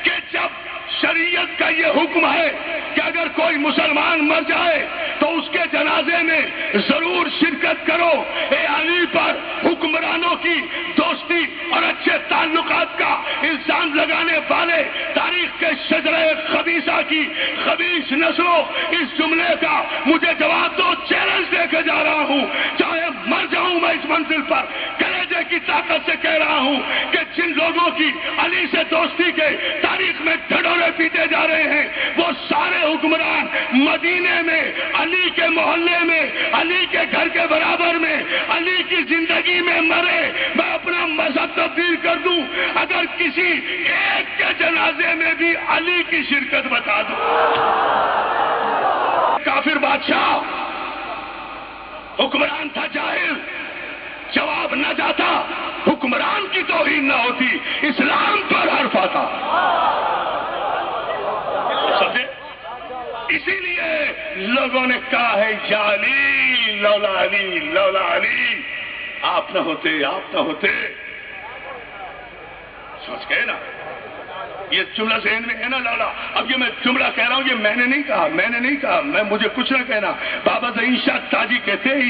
کہ جب شریعت کا یہ حکم ہے کہ اگر کوئی مسلمان مر جائے تو اس کے جنازے میں ضرور شرکت کرو۔ اے علی پر حکمرانوں کی دوستی اور اچھے تعلقات کا الزام لگانے والے تاریخ کے شجرہ خبیثہ کی خبیث نسلوں، اس جملے کا مجھے جواب دو۔ چیلنج دے کے جا رہا ہوں، چاہے مر جاؤں میں اس منزل پر، کلیجے کی طاقت سے کہہ رہا ہوں کہ جن لوگوں کی علی سے دوستی کے تاریخ میں ڈھڈورے پیٹے جا رہے ہیں، وہ سارے حکمران مدینے میں، علی کے محلے میں، علی کے گھر کے برابر میں، علی کی زندگی میں مرے۔ میں اپنا مذہب تبدیل کر دوں اگر کسی ایک کے جنازے میں بھی علی کی شرکت بتا دوں۔ کافر بادشاہ حکمران تھا جاہل، جواب نہ جاتا، حکمران کی توہین نہ ہوتی، اسلام پر حرف آتا۔ سمجھے؟ اسی لیے لوگوں نے کہا ہے یا علی لولا علی لولا علی، آپ نہ ہوتے، آپ نہ ہوتے۔ سوچ گئے نا، یہ جملہ ذہن میں ہے نا لولا۔ اب یہ میں جملہ کہہ رہا ہوں، یہ میں نے نہیں کہا، میں نے نہیں کہا، مجھے کچھ نہ کہنا۔ بابا ظہیر شاہ تاجی کہتے ہیں،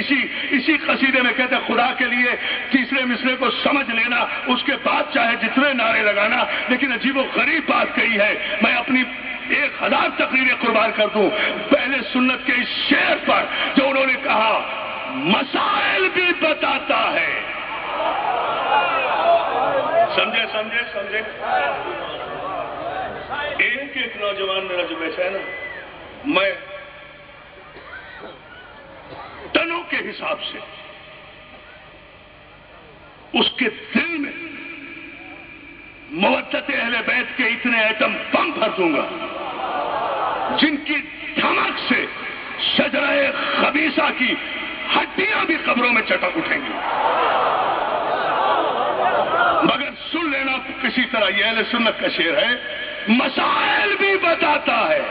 اسی قصیدے میں کہتے ہیں، خدا کے لیے تیسرے مصرے کو سمجھ لینا، اس کے بعد چاہے جتنے نعرے لگانا، لیکن عجیب و غریب بات کہی ہے۔ میں اپنی 1000 تقریریں قربان کر دوں پہلے سنت کے اس شعر پر جو انہوں نے کہا، مسائل بھی بتاتا ہے۔ سمجھے سمجھے سمجھے؟ ایک نوجوان میرا جو بیٹھا ہے نا، میں ٹنوں کے حساب سے اس کے دل میں مودت اہل بیت کے اتنے ایٹم بم بھر دوں گا جن کی دھمک سے شجرہ خبیثہ کی ہڈیاں بھی قبروں میں چٹک اٹھیں گی۔ مگر سن لینا کسی طرح، یہ اہل سنت کا شعر ہے، مسائل بھی بتاتا ہے۔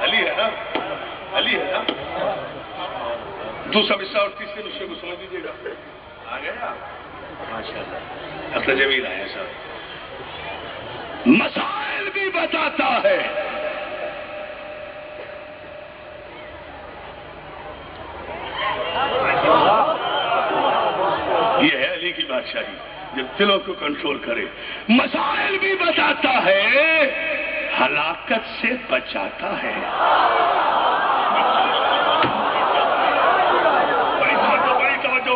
علی ہے نا، علی ہے نا۔ دوسرا مصرع اور تیسرے مصرے کو سمجھ لیجیے گا۔ آ گیا ماشاءاللہ، اب جمیل آیا صاحب۔ مسائل بھی بتاتا ہے، یہ ہے علی کی بادشاہی جب دلوں کو کنٹرول کرے۔ مسائل بھی بتاتا ہے، ہلاکت سے بچاتا ہے۔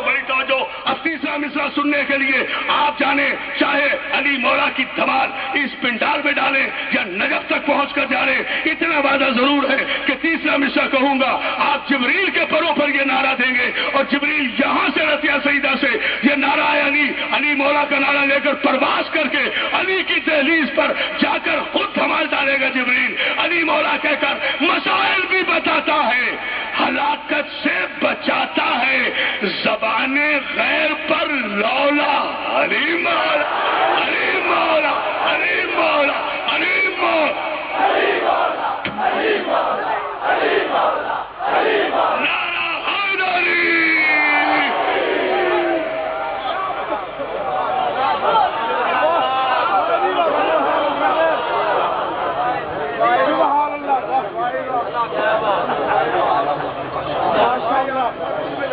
بڑی توجہ۔ اب تیسرا مصرع سننے کے لیے آپ جانے، چاہے علی مولا کی دھمال اس پنڈال میں ڈالیں یا نجف تک پہنچ کر جانے، اتنا وعدہ ضرور ہے کہ تیسرا مصرع کہوں گا، آپ جبریل کے پروں پر یہ نعرہ دیں گے، اور جبریل یہاں سے رتیا سیدہ سے یہ نعرہ علی، علی مولا کا نعرہ لے کر پرواز کر کے علی کی دہلیز پر جا کر خود دھمال ڈالے گا جبریل، علی مولا کہہ کر مسائل بھی بتاتا ہے، ہلاکت سے بچاتا ہے، زبان غیر پر لولا علی مولا علی مولا علی مولا علی مولا علی مولا علی مولا علی مولا علی مولا نعرہ حیدری۔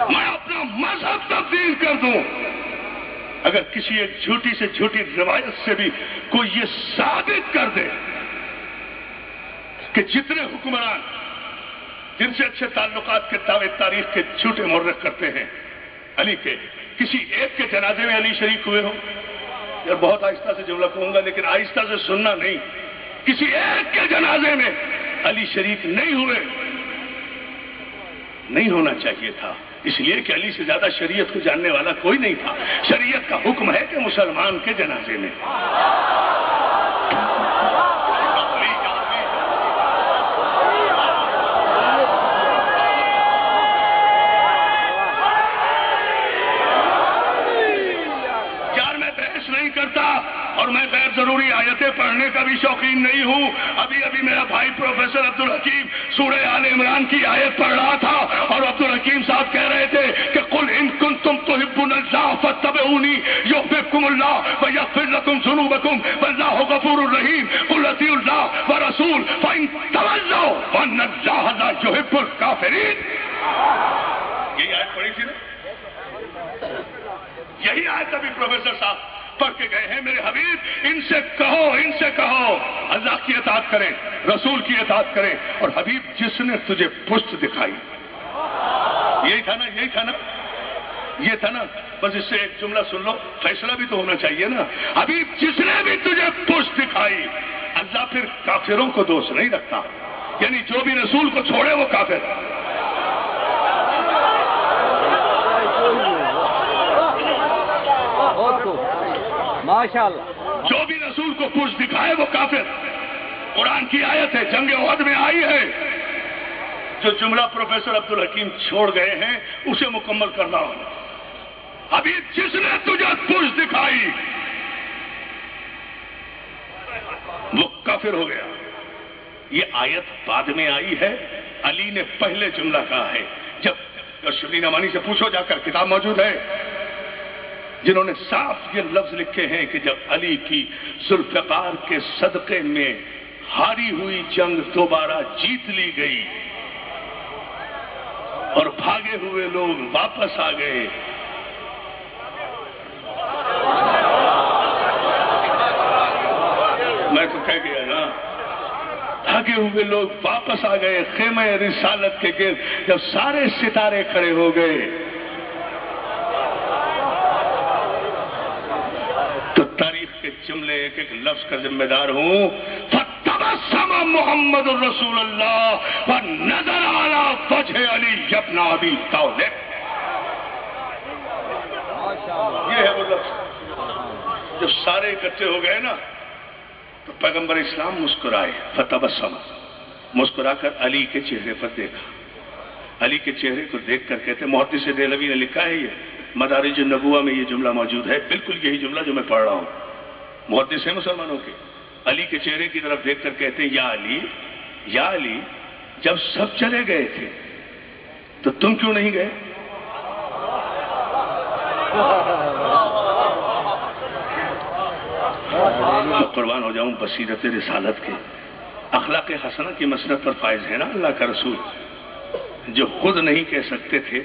میں اپنا مذہب تبدیل کر دوں اگر کسی ایک جھوٹی سے جھوٹی روایت سے بھی کوئی یہ ثابت کر دے کہ جتنے حکمران جن سے اچھے تعلقات کے دعوے تاریخ کے جھوٹے مورخ کرتے ہیں علی کے، کسی ایک کے جنازے میں علی شریک ہوئے ہوں، یار بہت آہستہ سے جملہ کہوں گا لیکن آہستہ سے سننا نہیں، کسی ایک کے جنازے میں علی شریک نہیں ہوئے، نہیں ہونا چاہیے تھا، اس لیے کہ علی سے زیادہ شریعت کو جاننے والا کوئی نہیں تھا۔ شریعت کا حکم ہے کہ مسلمان کے جنازے میں یار میں بحث نہیں کرتا، اور میں غیر ضروری آیتیں پڑھنے کا بھی شوقین نہیں ہوں. ابھی ابھی میرا بھائی پروفیسر عبدالحکیم سورہ آل عمران کی آیت پڑھ رہا تھا اور عبدالحکیم صاحب کہہ رہے تھے کہ قل ان کنتم تحبون اللہ فاتبعونی یحببکم اللہ ویغفر لکم ذنوبکم واللہ غفور رحیم قل اطیعوا اللہ ورسول فان تولوا فان اللہ لا یحب الکافرین. یہی آیت پڑھی تھی نا, یہی آیت ابھی پروفیسر صاحب پڑھ کے گئے ہیں. میرے حبیب ان سے کہو اللہ کی اطاعت کریں, رسول کی اطاعت کریں. اور حبیب جس نے تجھے پشت دکھائی, یہی تھا نا, یہ تھا نا. بس اس سے ایک جملہ سن لو, فیصلہ بھی تو ہونا چاہیے نا. حبیب جس نے بھی تجھے پشت دکھائی, اللہ پھر کافروں کو دوست نہیں رکھتا. یعنی جو بھی رسول کو چھوڑے وہ کافر. ماشاءاللہ, جو بھی رسول کو پشت دکھائے وہ کافر. قرآن کی آیت ہے, جنگ احد میں آئی ہے. جو جملہ پروفیسر عبدالحکیم چھوڑ گئے ہیں اسے مکمل کرنا ہوگا. ابھی جس نے تجھے پشت دکھائی وہ کافر ہو گیا. یہ آیت بعد میں آئی ہے, علی نے پہلے جملہ کہا ہے. جب شبلی نعمانی سے پوچھو جا کر, کتاب موجود ہے, جنہوں نے صاف یہ لفظ لکھے ہیں کہ جب علی کی ذوالفقار کے صدقے میں ہاری ہوئی جنگ دوبارہ جیت لی گئی اور بھاگے ہوئے لوگ واپس آ گئے, میں تو کہہ گیا نا, بھاگے ہوئے لوگ واپس آ گئے خیمہ رسالت کے گرد. جب سارے ستارے کھڑے ہو گئے تو تاریخ کے جملے ایک ایک لفظ کا ذمہ دار ہوں. فتبسم محمد الرسول اللہ ونظر علی وجہ علی ابن ابی طالب. یہ ہے وہ لفظ. جب سارے اکٹھے ہو گئے نا تو پیغمبر اسلام مسکرائے. فتبسم, مسکرا کر علی کے چہرے پر دیکھا. علی کے چہرے کو دیکھ کر کہتے, محدث دہلوی نے لکھا ہے, یہ مدارج النبوہ میں یہ جملہ موجود ہے, بالکل یہی جملہ جو میں پڑھ رہا ہوں. محدث ہیں مسلمانوں کے. علی کے چہرے کی طرف دیکھ کر کہتے ہیں, یا علی, جب سب چلے گئے تھے تو تم کیوں نہیں گئے؟ میں قربان ہو جاؤں بصیرت رسالت کے, اخلاق حسنہ کی مسرت پر فائز ہے نا اللہ کا رسول, جو خود نہیں کہہ سکتے تھے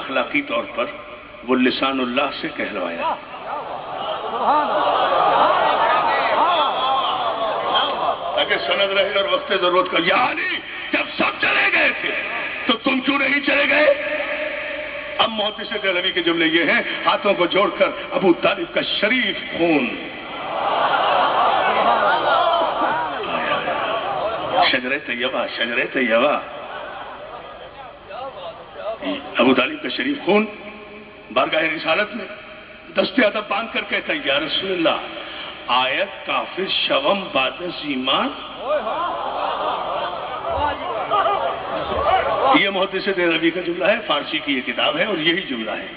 اخلاقی طور پر, وہ لسان اللہ سے کہلوایا. تاکہ سند رہے اور وقت ضرورت کا. یا علی, جب سب چلے گئے تھے تو تم کیوں نہیں چلے گئے؟ اب محدث دہلوی کے جملے یہ ہیں, ہاتھوں کو جوڑ کر ابو طالب کا شریف خون, شجرہ طیبہ, ابو طالب کا شریف خون بارگاہ رسالت میں دست ادب باندھ کر کہتا ہے, یا رسول اللہ, آیت کافر شوم بعد ایمان. یہ محدث دہلوی کا جملہ ہے, فارسی کی یہ کتاب ہے, اور یہی جملہ ہے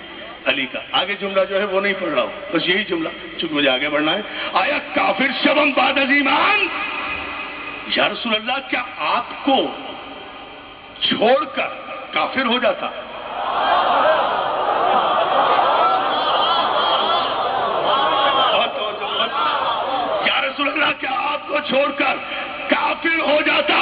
علی کا. آگے جملہ جو ہے وہ نہیں پڑھ رہا ہوں, بس یہی جملہ, چونکہ مجھے آگے بڑھنا ہے. آیت کافر شوم بعد ایمان. یا رسول اللہ, کیا آپ کو چھوڑ کر کافر ہو جاتا؟ یا رسول اللہ, کیا آپ کو چھوڑ کر کافر ہو جاتا؟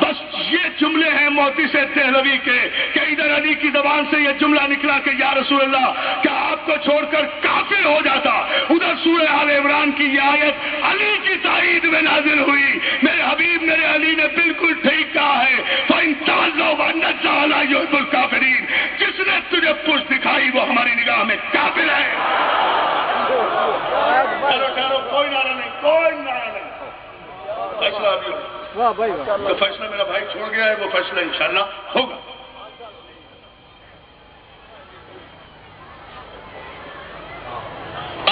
بس یہ جملے ہیں محدث دہلوی کے کہ ادھر علی کی زبان سے یہ جملہ نکلا کہ یا رسول اللہ, کیا آپ کو چھوڑ کر کافر ہو جاتا. ادھر سورہ آل عمران کی یہ آیت علی کی تائید میں نازل ہوئی. میرے حبیب, میرے علی نے بالکل ٹھیک کہا ہے, فَإِن تَوَلَّوْا فَإِنَّ اللَّهَ لَا يُحِبُّ الْكَافِرِينَ. جس نے تجھے پشت دکھائی وہ ہماری نگاہ میں کافر ہے. کوئی نعرہ نہیں. فیصلہ ابھی ہو. جو فیصلہ میرا بھائی چھوڑ گیا ہے وہ فیصلہ انشاءاللہ ہوگا.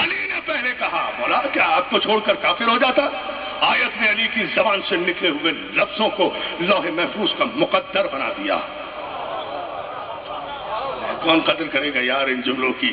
علی نے پہلے کہا, مولا کیا آپ کو چھوڑ کر کافر ہو جاتا؟ آیت نے علی کی زبان سے نکلے ہوئے لفظوں کو لوح محفوظ کا مقدر بنا دیا. کون قدر کرے گا یار ان جملوں کی؟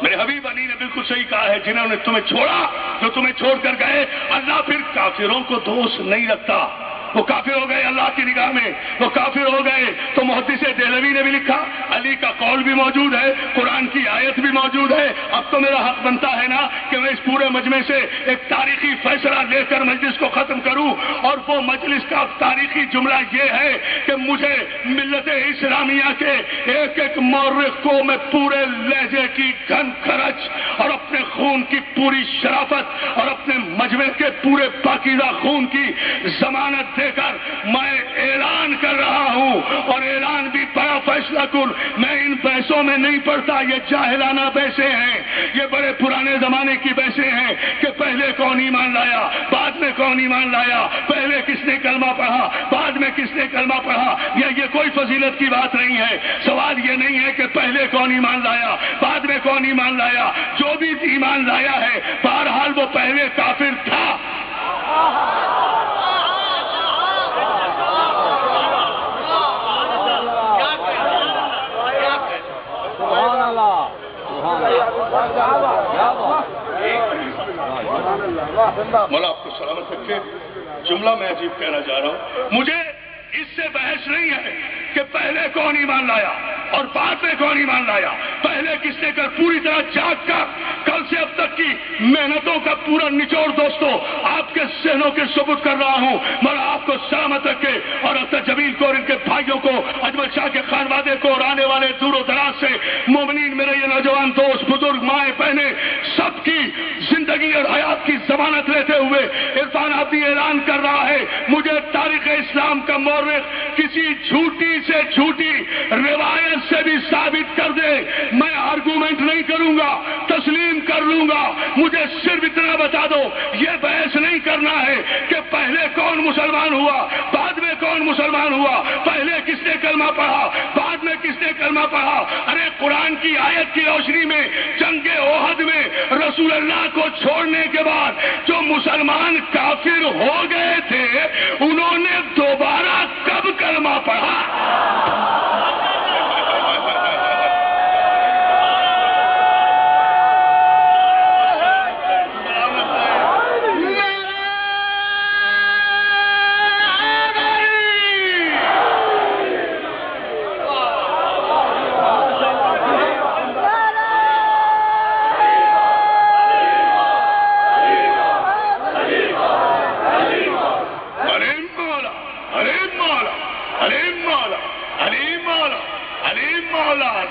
میرے حبیب علی نے بالکل صحیح کہا ہے، جنہوں نے تمہیں چھوڑا، جو تمہیں چھوڑ کر گئے، اللہ پھر کافروں کو دوست نہیں رکھتا۔ وہ کافر ہو گئے اللہ کی نگاہ میں، وہ کافر ہو گئے۔ تو محدث دہلوی نے بھی لکھا، علی کا قول بھی موجود ہے، قرآن کی آیت بھی موجود ہے۔ اب تو میرا حق بنتا ہے نا کہ میں اس پورے مجمع سے ایک تاریخی فیصلہ لے کر مجلس کو ختم کروں، اور وہ مجلس کا تاریخی جملہ یہ ہے کہ مجھے ملت اسلامیہ کے ایک ایک مورخ کو میں پورے لہجے کی گھن خرچ اور اپنے خون کی پوری شرافت اور اپنے مجمع کے پورے پاکیزہ خون کی ضمانت دے کر میں اعلان کر رہا ہوں، اور اعلان بھی بڑا فیصلہ کن۔ میں ان بحثوں میں نہیں پڑتا، یہ جاہلانہ بحثیں ہیں، یہ بڑے پرانے زمانے کی بحثیں ہیں کہ پہلے کون ایمان لایا، بعد میں کون ایمان لایا، پہلے کس نے کلمہ پڑھا، بعد میں کس نے کلمہ پڑھا۔ یہ کوئی فضیلت کی بات نہیں ہے۔ سوال یہ نہیں ہے کہ پہلے کون ایمان لایا، بعد میں کون ایمان لایا۔ جو بھی ایمان لایا ہے بہرحال وہ پہلے کافر تھا۔ مولا آپ کو سلامت رکھے۔ جملہ میں عجیب کہنا چاہ رہا ہوں، مجھے اس سے بحث نہیں ہے کہ پہلے کون ایمان لایا اور بعد میں کون ایمان لایا، پہلے کس نے کر پوری طرح جاگ کر کل سے اب تک کی محنتوں کا پورا نچوڑ دوستو آپ کے ذہنوں کے ثبوت کر رہا ہوں۔ مولا آپ کو سلامت رکھے، اور اختر جمیل کو اور ان کے بھائیوں کو، اجمل شاہ کے خانوادے کو، اور آنے والے دور و دراز سے مومنین، میرے یہ نوجوان دوست، بزرگ، مائیں، بہنیں، سب کی زندگی اور حیات کی ضمانت لیتے ہوئے عرفان آبادی اعلان کر رہا ہے، مجھے تاریخ اسلام کا مورخ کسی جھوٹی سے جھوٹی روایت سے بھی ثابت کر دے، میں آرگومنٹ نہیں کروں گا، تسلیم کر لوں گا۔ مجھے صرف اتنا بتا دو، یہ بحث نہیں کرنا ہے کہ پہلے کون مسلمان ہوا، بعد میں کون مسلمان ہوا، پہلے کس نے کلمہ پڑھا، بعد میں کس نے کلمہ پڑھا۔ ارے قرآن کی آیت کی روشنی میں جنگ احد میں رسول اللہ کو چھوڑنے کے بعد جو مسلمان کافر ہو گئے تھے، انہوں نے دوبارہ کب کلمہ پڑھا؟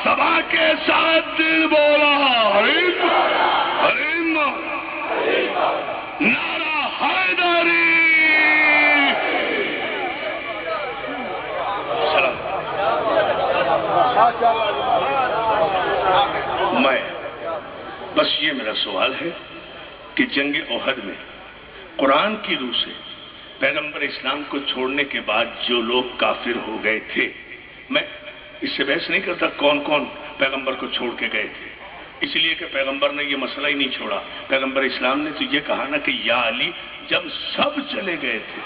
سبا کے ساتھ دل بولا، نعرہ حیدری۔ میں بس یہ میرا سوال ہے کہ جنگ احد میں قرآن کی روح سے پیغمبر اسلام کو چھوڑنے کے بعد جو لوگ کافر ہو گئے تھے، میں اس سے بحث نہیں کرتا کون کون پیغمبر کو چھوڑ کے گئے تھے، اس لیے کہ پیغمبر نے یہ مسئلہ ہی نہیں چھوڑا۔ پیغمبر اسلام نے تو یہ کہا نا کہ یا علی، جب سب چلے گئے تھے۔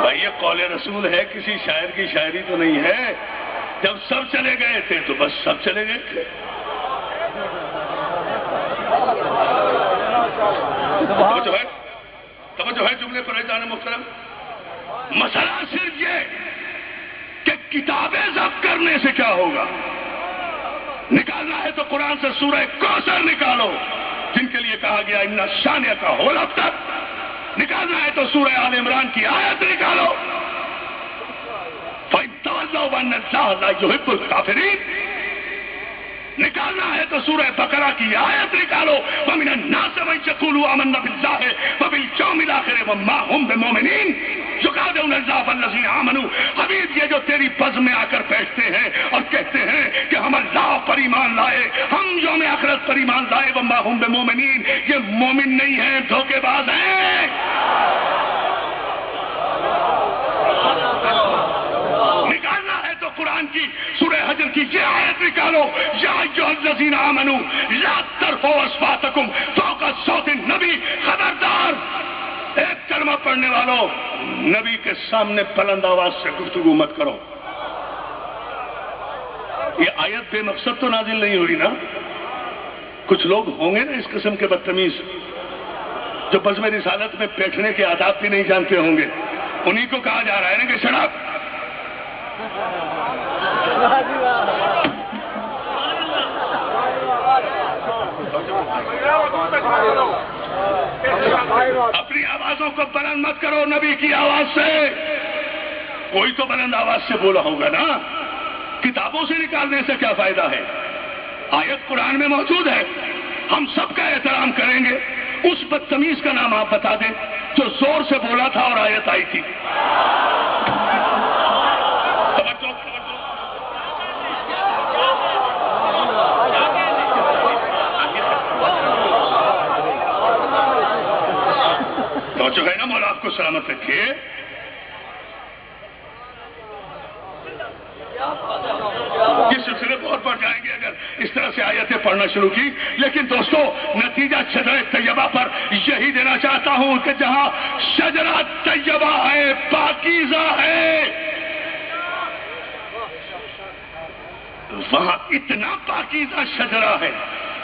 بھائی یہ قول رسول ہے، کسی شاعر کی شاعری تو نہیں ہے۔ جب سب چلے گئے تھے تو بس سب چلے گئے تھے۔ توجہ ہے جملے پر جانے محترم۔ مسئلہ صرف یہ کہ کتابیں ضبط کرنے سے کیا ہوگا۔ نکالنا ہے تو قرآن سے سورہ کوثر نکالو، جن کے لیے کہا گیا ان شانیہ کا ہول ابتر۔ نکالنا ہے تو سورہ آل عمران کی آیت نکالو، فَإِن تَوَلَّوْا وَأَنَّ اللَّهَ لَا يُحِبُّ الْكَافِرِينَ۔ نکالنا ہے تو سورہ بقرہ کی آیت نکالو، وَمِنَ النَّاسِ مَن يَقُولُ آمَنَّا بِاللَّهِ وَبِالْيَوْمِ الْآخِرِ وَمَا هُمْ بِمُؤْمِنِينَ يُخَادِعُونَ اللَّهَ وَالَّذِينَ آمَنُوا۔ حبیب یہ جو تیری بزم میں آ کر بیٹھتے ہیں اور کہتے ہیں کہ ہم اللہ پر ایمان لائے، ہم یوم آخرت پر ایمان لائے، وَمَا هُمْ بِمُؤْمِنِينَ، یہ مومن نہیں ہیں، دھوکے باز ہیں۔ نکالنا ہے تو قرآن کی سورہ حجر کی یہ آیت نکالو، یا ایھا الذین آمنوا لا ترفعوا اصواتکم فوق صوت النبی۔ خبردار، ایک کلمہ پڑھنے والوں، نبی کے سامنے بلند آواز سے گفتگو مت کرو۔ یہ آیت بے مقصد تو نازل نہیں ہوئی نا. کچھ لوگ ہوں گے نا اس قسم کے بدتمیز جو بزم رسالت میں بیٹھنے کے آداب بھی نہیں جانتے ہوں گے. انہی کو کہا جا رہا ہے نا کہ شراب. اپنی آوازوں کو بلند مت کرو نبی کی آواز سے. کوئی تو بلند آواز سے بولا ہوگا نا. کتابوں سے نکالنے سے کیا فائدہ ہے؟ آیت قرآن میں موجود ہے. ہم سب کا احترام کریں گے. اس بدتمیز کا نام آپ بتا دیں جو زور سے بولا تھا اور آیت آئی تھی. تو جو ہے نا مولا آپ کو سلامت رکھے. یہ سلسلے بہت بڑھ جائیں گے اگر اس طرح سے آیتیں پڑھنا شروع کی. لیکن دوستو نتیجہ شجرہ طیبہ پر یہی دینا چاہتا ہوں کہ جہاں شجرہ طیبہ ہے پاکیزہ ہے وہاں اتنا پاکیزہ شجرہ ہے,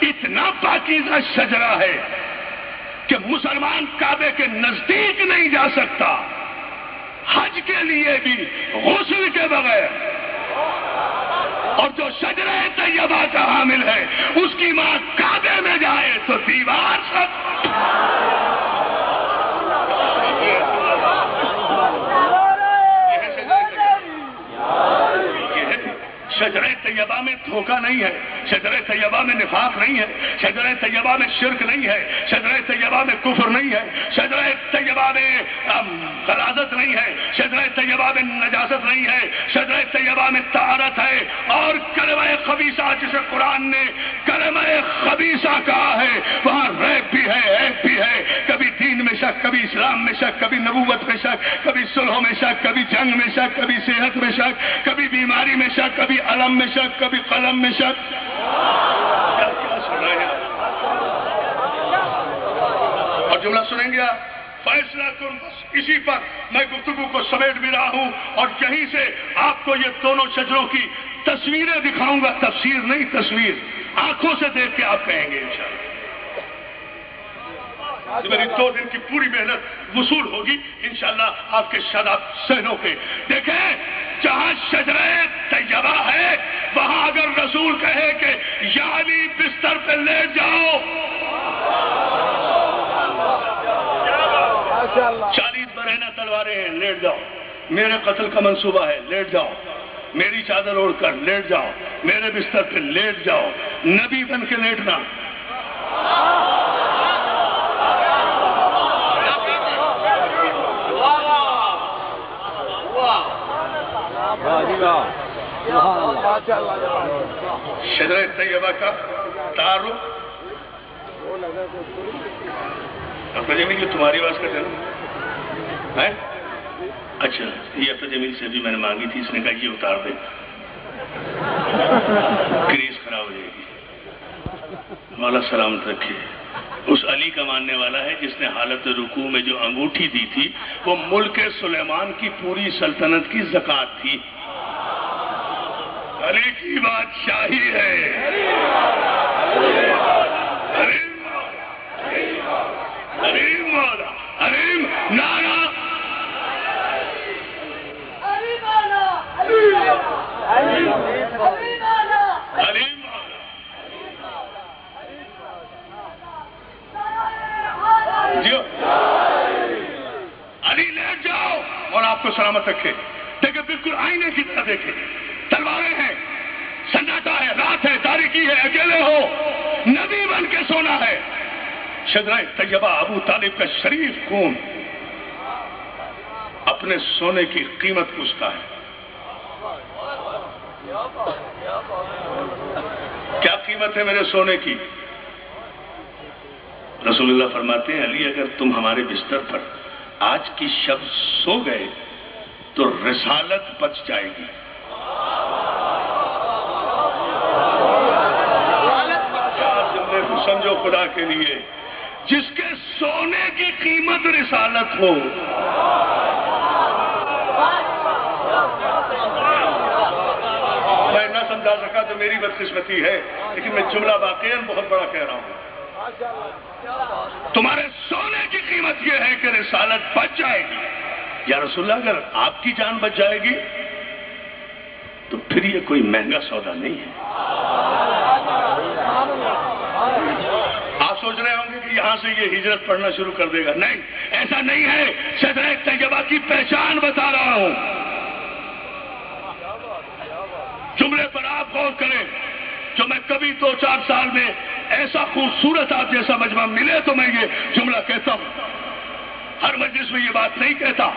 اتنا پاکیزہ شجرہ ہے کہ مسلمان کعبے کے نزدیک نہیں جا سکتا. حج کے لیے بھی غسل کے بغیر. اور جو شجرہ طیبہ کا حامل ہے اس کی ماں کعبے میں جائے تو دیوار سب. شجرہ طیبہ میں دھوکہ نہیں ہے, شجرہ طیبہ میں نفاق نہیں ہے, شجرہ طیبہ میں شرک نہیں ہے, شجرہ طیبہ میں کفر نہیں ہے, شجرہ طیبہ میں غلاظت نہیں ہے, شجرہ طیبہ میں نجاست نہیں ہے, شجرہ طیبہ میں طہارت ہے. اور کلمہ خبیثہ جسے قرآن نے کلمہ خبیثہ کہا ہے وہاں ریب بھی ہے, عیب بھی ہے. کبھی دین میں شک, کبھی اسلام میں شک, کبھی نبوت میں شک, کبھی صلح میں شک, کبھی جنگ میں شک, کبھی صحت میں شک, کبھی بیماری میں شک, کبھی علم میں شک, کبھی قلم میں شک. کیا سن رہے ہیں اور جملہ سنیں گے آپ فیصلہ کن. بس اسی پر میں گفتگو کو سمیٹ بھی رہا ہوں اور یہیں سے آپ کو یہ دونوں شجروں کی تصویریں دکھاؤں گا. تفسیر نہیں, تصویر. آنکھوں سے دیکھ کے آپ کہیں گے انشاءاللہ. میری 2 دن کی پوری محنت وصول ہوگی انشاءاللہ آپ کے شاداب صحنوں پہ. دیکھیں جہاں شجرہ طیبہ ہے وہاں اگر رسول کہے کہ یا علی بستر پہ لیٹ جاؤ, 40 برہنہ تلواریں ہیں, لیٹ جاؤ. میرے قتل کا منصوبہ ہے, لیٹ جاؤ. میری چادر اوڑھ کر لیٹ جاؤ, میرے بستر پہ لیٹ جاؤ. نبی بن کے لیٹنا. شجرہ طیبہ کا تعارف ڈاکٹر جمیل یہ تمہاری آواز کا چلو ہے. اچھا یہ ڈاکٹر جمیل سے بھی میں نے مانگی تھی, اس نے کہا یہ اتار دے, کریز خراب ہو جائے گی. مولا سلامت رکھے. اس علی کا ماننے والا ہے جس نے حالت رکوع میں جو انگوٹھی دی تھی وہ ملک سلیمان کی پوری سلطنت کی زکوٰۃ تھی. علی کی بادشاہی ہے. حریم مولا, حریم نارا. حریم علی لیٹ جاؤ اور آپ کو سلامت رکھے. دیکھیں بالکل آئینے کی طرح دیکھیں. تلواریں ہیں, سناٹا ہے, رات ہے, تاریکی ہے, اکیلے ہو, نبی بن کے سونا ہے. شجرہ طیبہ ابو طالب کا شریف خون, اپنے سونے کی قیمت پوچھتا ہے. کیا قیمت ہے میرے سونے کی؟ رسول اللہ فرماتے ہیں علی اگر تم ہمارے بستر پر آج کی شب سو گئے تو رسالت بچ جائے گی. سمجھو خدا کے لیے جس کے سونے کی قیمت رسالت ہو. میں نہ سمجھا سکا میری بدقسمتی ہے، لیکن میں جملہ واقعاً بہت بڑا کہہ رہا ہوں۔ تمہارے سونے کی قیمت یہ ہے کہ رسالت بچ جائے گی۔ یا رسول اللہ اگر آپ کی جان بچ جائے گی تو پھر یہ کوئی مہنگا سودا نہیں ہے۔ آپ سوچ رہے ہوں گے کہ یہاں سے یہ ہجرت پڑھنا شروع کر دے گا، نہیں، ایسا نہیں ہے۔ شجرہ طیبہ کی پہچان بتا رہا ہوں۔ جملے پر آپ غور کریں، جو میں کبھی 2-4 سال میں ایسا خوبصورت آپ جیسا مجمع ملے تو میں یہ جملہ کہتا ہوں، ہر مجلس میں یہ بات نہیں کہتا۔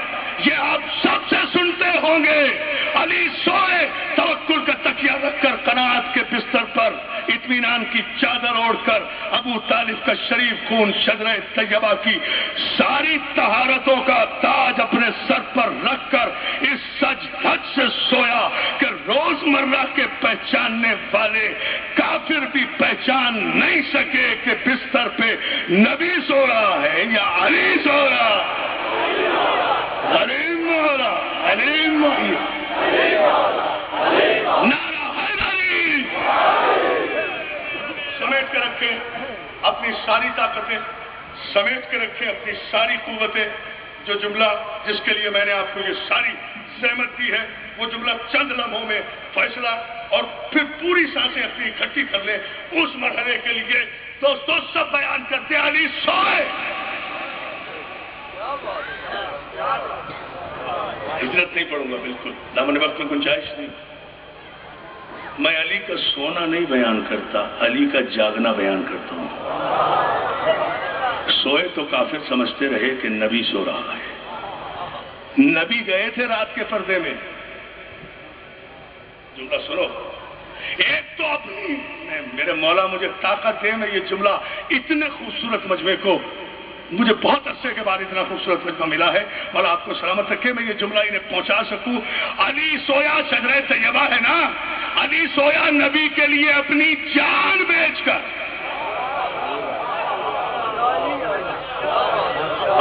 یہ آپ سب سے سنتے ہوں گے، علی سوئے توکل کا تکیہ رکھ کر قناعت کے بستر پر اطمینان کی چادر اوڑھ کر ابو طالب کا شریف خون شجرہ طیبہ کی ساری طہارتوں کا تاج اپنے سر پر رکھ کر اس سج دھج سے سویا کہ روزمرہ کے پہچاننے والے کافر بھی پہچان نہیں سکے کہ بستر پہ نبی سو رہا ہے یا علی سو رہا۔ نعرہ حیدری! سمیٹ کے رکھیں اپنی ساری طاقتیں، سمیٹ کے رکھیں اپنی ساری قوتیں۔ جو جملہ جس کے لیے میں نے آپ کو یہ ساری زحمت دی ہے، وہ جملہ چند لمحوں میں فیصلہ اور پھر پوری سانسیں اپنی اکٹھی کر لیں اس مرحلے کے لیے۔ دوستو سب بیان کرتے علی سوئے۔ ہجرت نہیں پڑھوں گا بالکل، دامن وقت میں گنجائش نہیں۔ میں علی کا سونا نہیں بیان کرتا، علی کا جاگنا بیان کرتا ہوں۔ سوئے تو کافر سمجھتے رہے کہ نبی سو رہا ہے۔ نبی گئے تھے رات کے پردے میں۔ جملہ سنو، ایک تو اپنی میرے مولا مجھے طاقت دے، میں یہ جملہ اتنے خوبصورت مجمع کو، مجھے بہت عرصے کے بعد اتنا خوبصورت مجمع ملا ہے، مولا آپ کو سلامت رکھے، میں یہ جملہ انہیں پہنچا سکوں۔ علی سویا شجرہ طیبہ ہے نا، علی سویا نبی کے لیے اپنی جان بیچ کر۔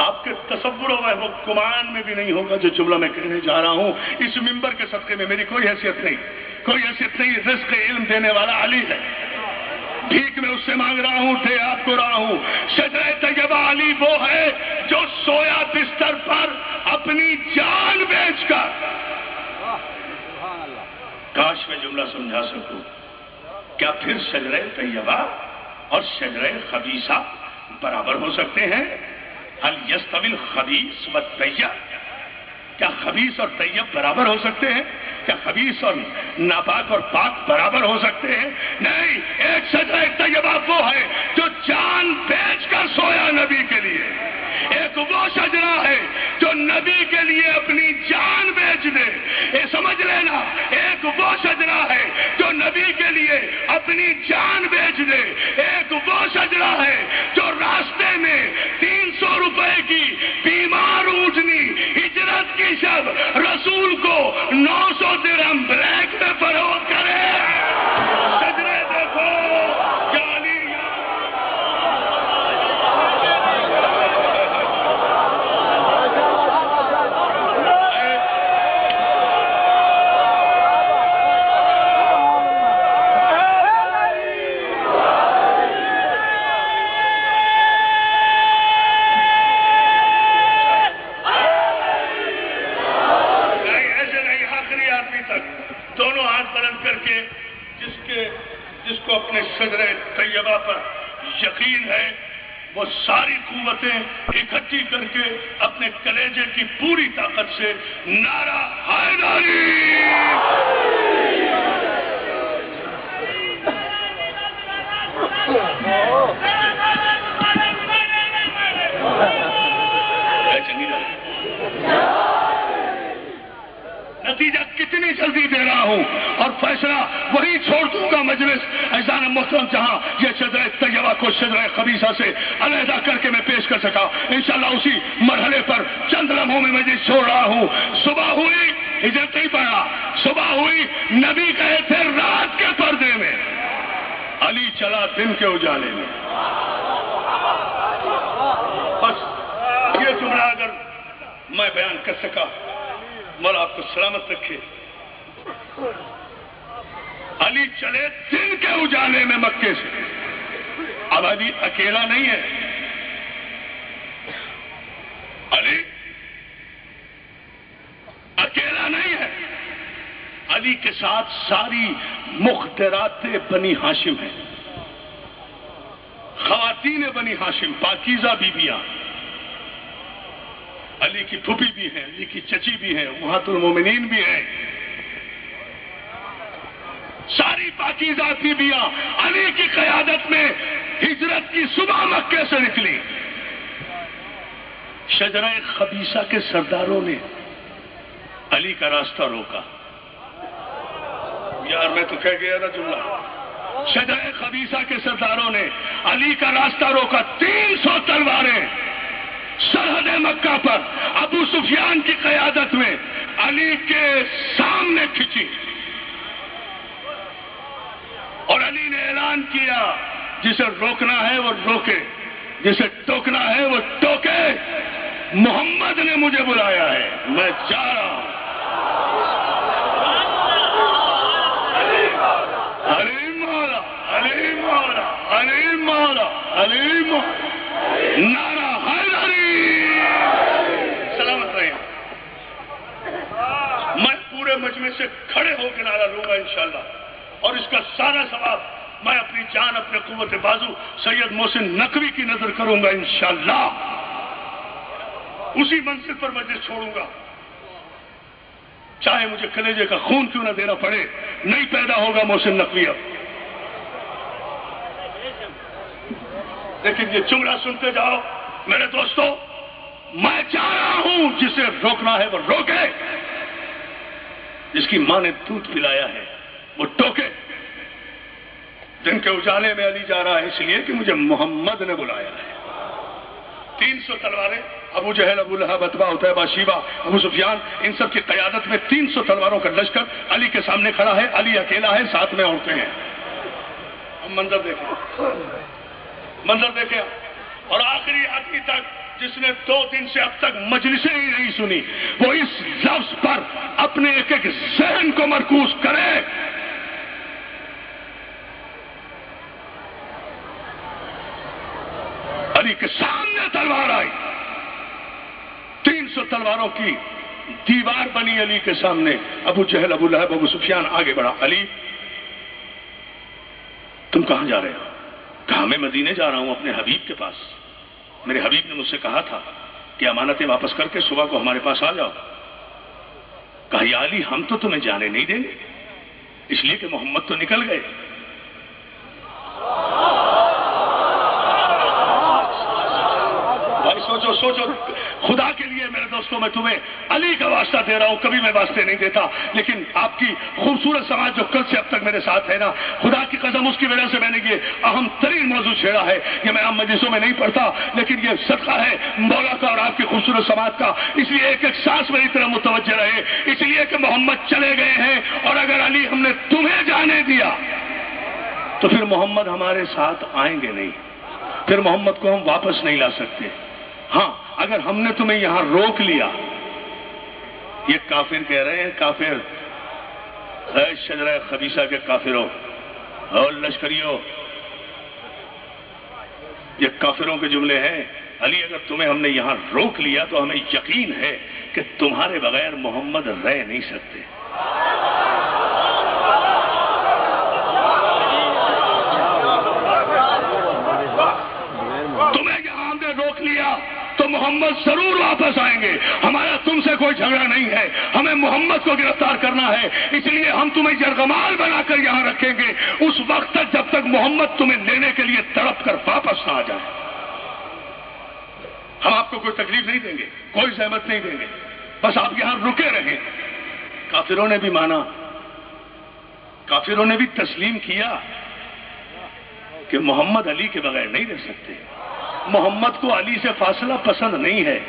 آپ کے تصور و وہم و گمان میں بھی نہیں ہوگا جو جملہ میں کہنے جا رہا ہوں۔ اس منبر کے صدقے میں میری کوئی حیثیت نہیں، کوئی حیثیت نہیں۔ رزق علم دینے والا علی ہے، بھیک میں اس سے مانگ رہا ہوں، دے آپ کو رہا ہوں۔ شجرہ طیبہ علی وہ ہے جو سویا بستر پر اپنی جان بیچ کر۔ کاش میں جملہ سمجھا سکوں۔ کیا پھر شجرہ طیبہ اور شجرہ خبیثہ برابر ہو سکتے ہیں؟ هل يستوي الخبيث والطيب؟ کیا خبیث اور طیب برابر ہو سکتے ہیں؟ کیا خبیث اور ناپاک اور پاک برابر ہو سکتے ہیں؟ نہیں، ایک شجرہ طیبہ وہ ہے جو جان بیچ کر سویا نبی کے لیے۔ ایک وہ شجرہ ہے جو نبی کے لیے اپنی جان بیچ دے۔ یہ سمجھ لینا، ایک وہ شجرہ ہے جو نبی کے لیے اپنی جان بیچ دے۔ ایک وہ شجرہ ہے جو راستے میں 300 روپے کی بیمار اونٹنی ہجرت کی شب رسول کو 900 درہم بلیک میں فروخت کرے۔ شجرے دیکھو جالی۔ دونوں ہاتھ بلند کر کے جس کو اپنے شجرہ طیبہ پر یقین ہے، وہ ساری قوتیں اکٹھی کر کے اپنے کلیجے کی پوری طاقت سے نعرہ حیدری! نتیجہ کتنی جلدی دے رہا ہوں اور فیصلہ وہی چھوڑ دوں گا مجلس عزیزان محترم جہاں یہ شجرہ طیبہ کو شجرہ خبیثہ سے علیحدہ کر کے میں پیش کر سکا۔ انشاءاللہ اسی مرحلے پر چند لمحوں میں مجلس چھوڑ رہا ہوں۔ صبح ہوئی، ہجرت نہیں پڑا، صبح ہوئی، نبی گئے تھے رات کے پردے میں، علی چلا دن کے اجالے میں۔ بس یہ جملہ اگر میں بیان کر سکا، مولا آپ کو سلامت رکھے۔ علی چلے دن کے اجالے میں مکے سے. اب علی اکیلا نہیں ہے. علی اکیلا نہیں ہے. علی کے ساتھ ساری مخترات بنی ہاشم ہیں. خواتین بنی ہاشم، پاکیزہ بیویاں. علی کی پھوپھی بھی ہیں، علی کی چچی بھی ہیں، امہات المومنین بھی ہیں. ساری پاکیزہ بیویاں علی کی قیادت میں ہجرت کی صبح مکے سے نکلی. شجرہ خبیثہ کے سرداروں نے علی کا راستہ روکا. یار میں تو کہہ گیا نا جملہ. شجرہ خبیثہ کے سرداروں نے علی کا راستہ روکا. 300 تلواریں سرحد مکہ پر ابو سفیان کی قیادت میں علی کے سامنے کھینچی. اور علی نے اعلان کیا جسے روکنا ہے وہ روکے، جسے ٹوکنا ہے وہ ٹوکے. محمد نے مجھے بلایا ہے، میں جا رہا ہوں. علی مولا، علی مولا، علی مولا، علی مولا، نعرہ حیدری. سلامت رہے. میں پورے مجمع سے کھڑے ہو کے نعرہ لوں گا انشاءاللہ، اور اس کا سارا ثواب میں اپنی جان، اپنے قوت بازو سید محسن نقوی کی نظر کروں گا انشاءاللہ. اسی منزل پر مجلس چھوڑوں گا، چاہے مجھے کلیجے کا خون کیوں نہ دینا پڑے. نہیں پیدا ہوگا محسن نقوی اب. لیکن یہ جملہ سنتے جاؤ میرے دوستو. میں چاہ رہا ہوں جسے روکنا ہے وہ روکے، جس کی ماں نے دودھ پلایا ہے وہ ٹوکے. دن کے اجالے میں علی جا رہا ہے اس لیے کہ مجھے محمد نے بلایا ہے. 300 تلواریں، ابو جہل، ابو لہب، عتبہ، عتیبہ، شیبہ، ابو سفیان، ان سب کی قیادت میں 300 تلواروں کا لشکر علی کے سامنے کھڑا ہے. علی اکیلا ہے، ساتھ میں عورتیں ہیں. ہم منظر دیکھیں، منظر دیکھیں. اور آخری آدمی تک جس نے 2 دن سے اب تک مجلسیں ہی نہیں سنی، وہ اس لفظ پر اپنے ایک ایک ذہن کو مرکوز کرے. علی کے سامنے تلوار آئی. 300 تلواروں کی دیوار بنی علی کے سامنے. ابو جہل، ابو لہب، ابو سفیان آگے بڑھا. علی تم کہاں جا رہے ہو؟ کہا میں مدینے جا رہا ہوں اپنے حبیب کے پاس. میرے حبیب نے مجھ سے کہا تھا کہ امانتیں واپس کر کے صبح کو ہمارے پاس آ جاؤ. کہا یا علی ہم تو تمہیں جانے نہیں دیں گے، اس لیے کہ محمد تو نکل گئے. بھائی سوچو سوچو، خدا کے لیے میرے دوستوں میں تمہیں علی کا واسطہ دے رہا ہوں. کبھی میں واسطے نہیں دیتا، لیکن آپ کی خوبصورت سماج جو کل سے اب تک میرے ساتھ ہے نا، خدا کی قسم اس کی وجہ سے میں نے یہ اہم ترین موضوع چھیڑا ہے. یہ میں عام مجلسوں میں نہیں پڑھتا، لیکن یہ صدقہ ہے مولا کا اور آپ کی خوبصورت سماج کا. اس لیے ایک ایک سانس میری طرف متوجہ رہے، اس لیے کہ محمد چلے گئے ہیں. اور اگر علی ہم نے تمہیں جانے دیا تو پھر محمد ہمارے ساتھ آئیں گے نہیں، پھر محمد کو ہم واپس نہیں لا سکتے. ہاں اگر ہم نے تمہیں یہاں روک لیا، یہ کافر کہہ رہے ہیں، کافر اے شجرہ خبیثہ کے کافروں اور لشکریوں، یہ کافروں کے جملے ہیں. علی اگر تمہیں ہم نے یہاں روک لیا تو ہمیں یقین ہے کہ تمہارے بغیر محمد رہ نہیں سکتے. تمہیں یہاں ہم نے روک لیا تو محمد ضرور واپس آئیں گے. ہمارا تم سے کوئی جھگڑا نہیں ہے، ہمیں محمد کو گرفتار کرنا ہے. اس لیے ہم تمہیں یرغمال بنا کر یہاں رکھیں گے اس وقت تک جب تک محمد تمہیں لینے کے لیے تڑپ کر واپس نہ آ جائے. ہم آپ کو کوئی تکلیف نہیں دیں گے، کوئی زحمت نہیں دیں گے، بس آپ یہاں رکے رہیں. کافروں نے بھی مانا، کافروں نے بھی تسلیم کیا کہ محمد علی کے بغیر نہیں رہ سکتے. محمد کو علی سے فاصلہ پسند نہیں ہے.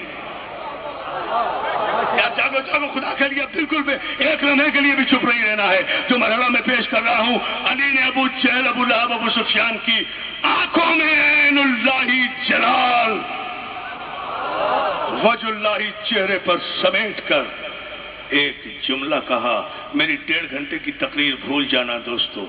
یا جاگو جاگو خدا کے لیے بالکل بھی ایک لمحے کے لیے بھی چپ نہیں رہنا ہے. جو مرحلہ میں پیش کر رہا ہوں، علی نے ابو جہل، ابو لہب، ابو سفیان کی آنکھوں میں عین اللہ جلال، وجہ اللہ چہرے پر سمیٹ کر ایک جملہ کہا. میری 1.5 گھنٹے کی تقریر بھول جانا دوستو،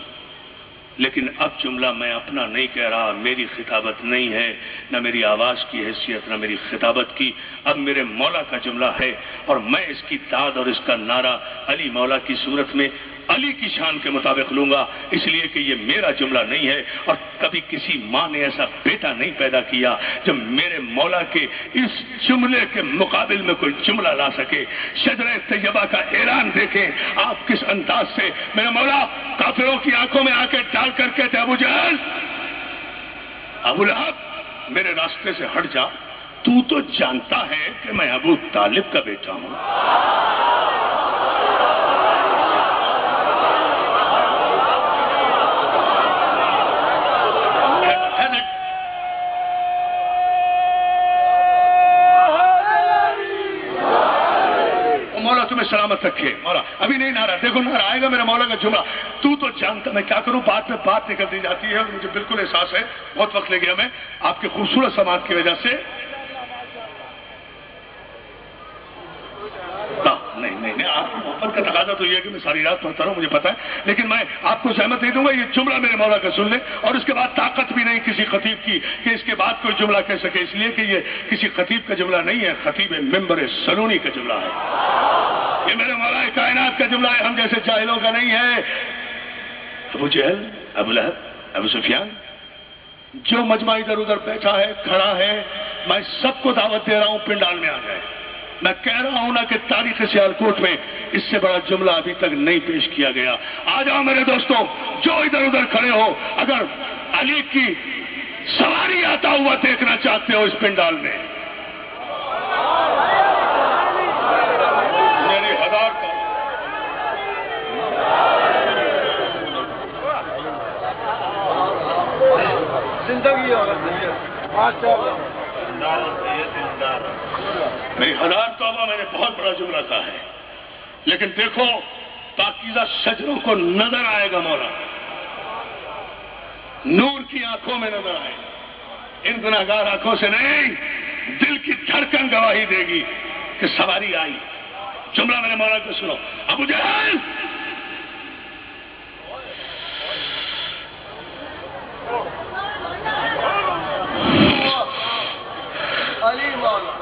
لیکن اب جملہ میں اپنا نہیں کہہ رہا، میری خطابت نہیں ہے، نہ میری آواز کی حیثیت نہ میری خطابت کی، اب میرے مولا کا جملہ ہے، اور میں اس کی داد اور اس کا نعرہ علی مولا کی صورت میں علی کی شان کے مطابق لوں گا، اس لیے کہ یہ میرا جملہ نہیں ہے، اور کبھی کسی ماں نے ایسا بیٹا نہیں پیدا کیا جو میرے مولا کے اس جملے کے مقابل میں کوئی جملہ لا سکے. شجرہ طیبہ کا اعلان دیکھیں آپ کس انداز سے میرے مولا کافروں کی آنکھوں میں آ کے ڈال کر کہتے ابو جہل، ابو لہب میرے راستے سے ہٹ جا، تو جانتا ہے کہ میں ابو طالب کا بیٹا ہوں. مولا تمہیں سلامت رکھے. مولا ابھی نہیں نعرہ، دیکھو نعرہ آئے گا میرا مولا کا جملہ. تو جانتا میں کیا کروں، بات میں بات نکل دی جاتی ہے، مجھے بالکل احساس ہے بہت وقت لے گیا میں آپ کے خوبصورت سماعت کی وجہ سے. نہیں آپ کی محبت کا تقاضا تو یہ ہے کہ میں ساری رات پڑھتا رہوں، مجھے پتا ہے، لیکن میں آپ کو زحمت نہیں دوں گا. یہ جملہ میرے مولا کا سن لیں، اور اس کے بعد طاقت بھی نہیں کسی خطیب کی کہ اس کے بعد کوئی جملہ کہہ سکے، اس لیے کہ یہ کسی خطیب کا جملہ نہیں ہے، خطیب ممبر سلونی کا جملہ ہے. یہ میرے مولا کائنات کا جملہ ہے، ہم جیسے جاہلوں کا نہیں ہے. ابو جہل، ابو لہب، ابو سفیان، جو مجمع ادھر ادھر بیٹھا ہے کھڑا ہے، میں سب کو دعوت دے رہا ہوں پنڈال میں آ جائے. میں کہہ رہا ہوں نا کہ تاریخ سیالکوٹ میں اس سے بڑا جملہ ابھی تک نہیں پیش کیا گیا. آ جاؤ میرے دوستوں، جو ادھر ادھر کھڑے ہو، اگر علی کی سواری آتا ہوا دیکھنا چاہتے ہو اس پنڈال میں، میری ہزار کا زندگی میری ہزار توبہ، میں نے بہت بڑا جملہ کہا ہے، لیکن دیکھو پاکیزہ شجروں کو نظر آئے گا مولا، نور کی آنکھوں میں نظر آئے گا، ان گناہگار آنکھوں سے نہیں، دل کی دھڑکن گواہی دے گی کہ سواری آئی. جملہ میرے مولا کو سنو. ابو جہل،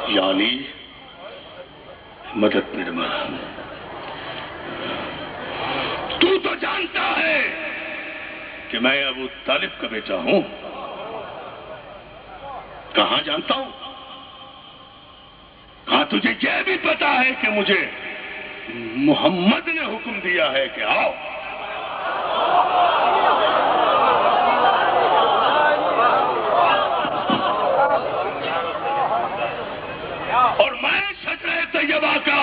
یا علی مدد میرے مولا، تو جانتا ہے کہ میں ابو طالب کا بیٹا ہوں. کہاں جانتا ہوں؟ کہاں تجھے یہ بھی پتا ہے کہ مجھے محمد نے حکم دیا ہے کہ آؤ. اور میں شجرہ طیبہ کا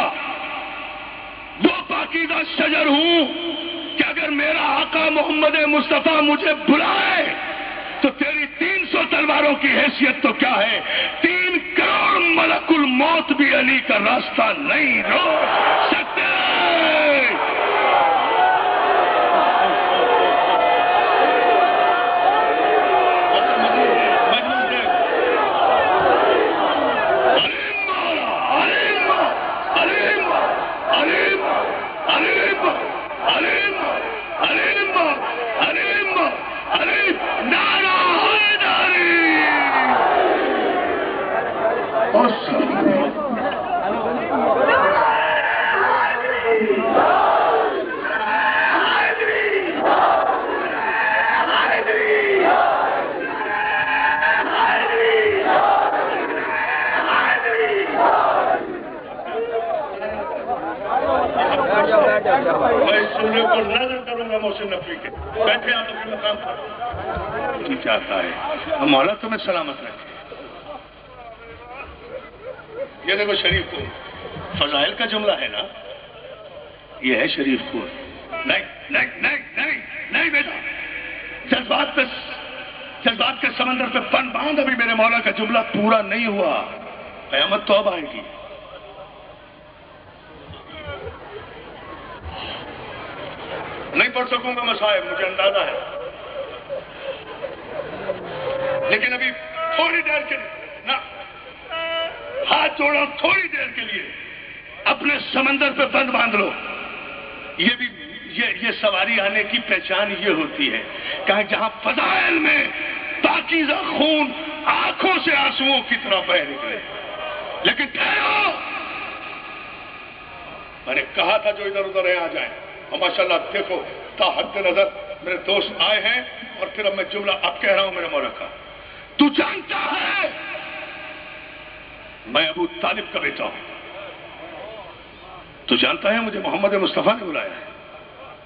وہ پاکیزہ شجر ہوں کہ اگر میرا آقا محمد مصطفیٰ مجھے بلائے تو تیری 300 تلواروں کی حیثیت تو کیا ہے، 3 کروڑ ملک الموت بھی علی کا راستہ نہیں روک سکتے. چاہتا ہے مولا تمہیں سلامت رکھے. یہ دیکھو شریف کو فضائل کا جملہ ہے نا، یہ ہے شریف کو. نہیں نہیں نہیں نہیں نہیں بیٹا، جذبات کے سمندر پہ پن باندھ. ابھی میرے مولا کا جملہ پورا نہیں ہوا، قیامت تو اب آئے گی. نہیں پڑھ سکوں گا مصائب، مجھے اندازہ ہے، لیکن ابھی تھوڑی دیر کے لیے نہ ہاتھ جوڑا، تھوڑی دیر کے لیے اپنے سمندر پہ بند باندھ لو. یہ بھی یہ سواری آنے کی پہچان یہ ہوتی ہے کہ جہاں فضائل میں پاکیزہ خون آنکھوں سے آنسوؤں کی طرح بہہ نکلے. لیکن ٹھہرو، میں نے کہا تھا جو ادھر ادھر آ جائیں. اور ماشاءاللہ دیکھو تا حد نظر میرے دوست آئے ہیں. اور پھر اب میں جملہ اب کہہ رہا ہوں میرے مولا کا. تو جانتا ہے میں ابو طالب کا بیٹا ہوں. تو جانتا ہے مجھے محمد مصطفیٰ نے بلایا ہے.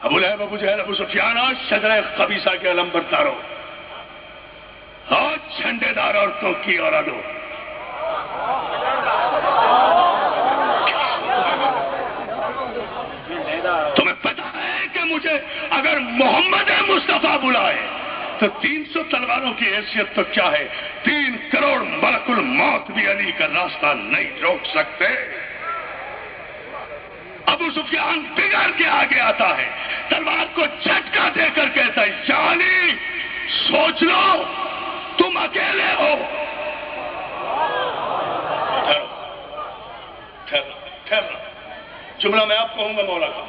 ابو لہب، ابو جہل، ابو سفیان اور شجرہ خبیثہ کے علم برداروں اور جھنڈے دار عورتوں کی اولادوں، تمہیں پتا ہے کہ مجھے اگر محمد مصطفیٰ بلائے تو 300 تلواروں کی حیثیت تو کیا ہے، 3 کروڑ ملک الموت بھی علی کا راستہ نہیں روک سکتے. ابو سفیان بگڑ کے آگے آتا ہے، تلوار کو جھٹکا دے کر کہتا ہے یا علی سوچ لو تم اکیلے ہو. ٹھہرنا جملہ میں آپ کہوں گا مولا کا.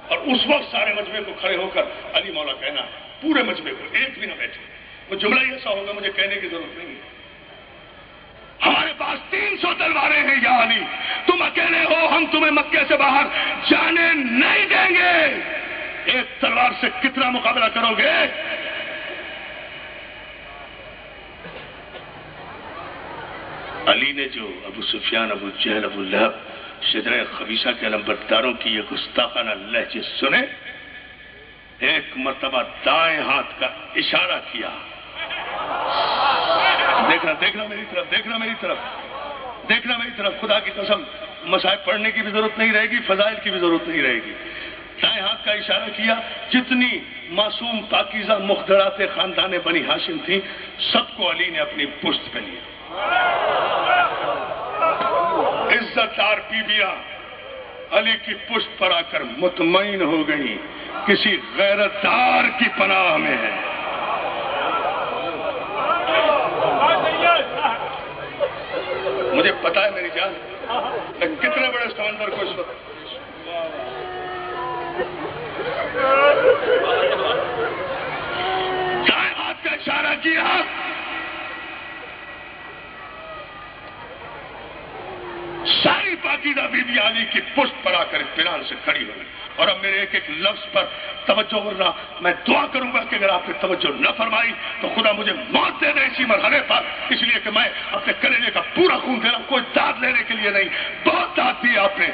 اور اس وقت سارے مجمع کو کھڑے ہو کر علی مولا کہنا ہے، پورے مجمع کو، ایک بھی نہ بیٹھے. وہ جملہ ہی ایسا ہوگا مجھے کہنے کی ضرورت نہیں ہے. ہمارے پاس 300 تلواریں ہیں یا علی، تم اکیلے ہو، ہم تمہیں مکے سے باہر جانے نہیں دیں گے. ایک تلوار سے کتنا مقابلہ کرو گے؟ علی نے جو ابو سفیان، ابو جہل، ابو لہب، شجرہ خبیثہ کے علمبرداروں کی یہ گستاخانہ لہجے سنے، ایک مرتبہ دائیں ہاتھ کا اشارہ کیا. دیکھنا میری طرف، دیکھنا میری طرف، دیکھنا میری طرف. خدا کی قسم مصائب پڑھنے کی بھی ضرورت نہیں رہے گی، فضائل کی بھی ضرورت نہیں رہے گی. دائیں ہاتھ کا اشارہ کیا. جتنی معصوم پاکیزہ مخدرات خاندان بنی ہاشم تھیں سب کو علی نے اپنی پشت پہ لیا. عزت دار بیویاں علی کی پشت پر آ کر مطمئن ہو گئی کسی غیرت دار کی پناہ میں ہے. مجھے پتا ہے میری جان میں کتنے بڑے سمندر کو اس وقت دائیں ہاتھ کا اشارہ کیا. ساری پاکیزہ بیوی علی کی پشت پر آ کر اطمینان سے کھڑی ہو گئی. اور اب میرے ایک ایک لفظ پر توجہ ورنہ میں دعا کروں گا کہ اگر آپ نے توجہ نہ فرمائی تو خدا مجھے موت دے دے اسی مرحلے پر. اس لیے کہ میں اپنے کلیجے کا پورا خون دے رہا ہوں، کوئی داد لینے کے لیے نہیں. بہت داد دی آپ نے،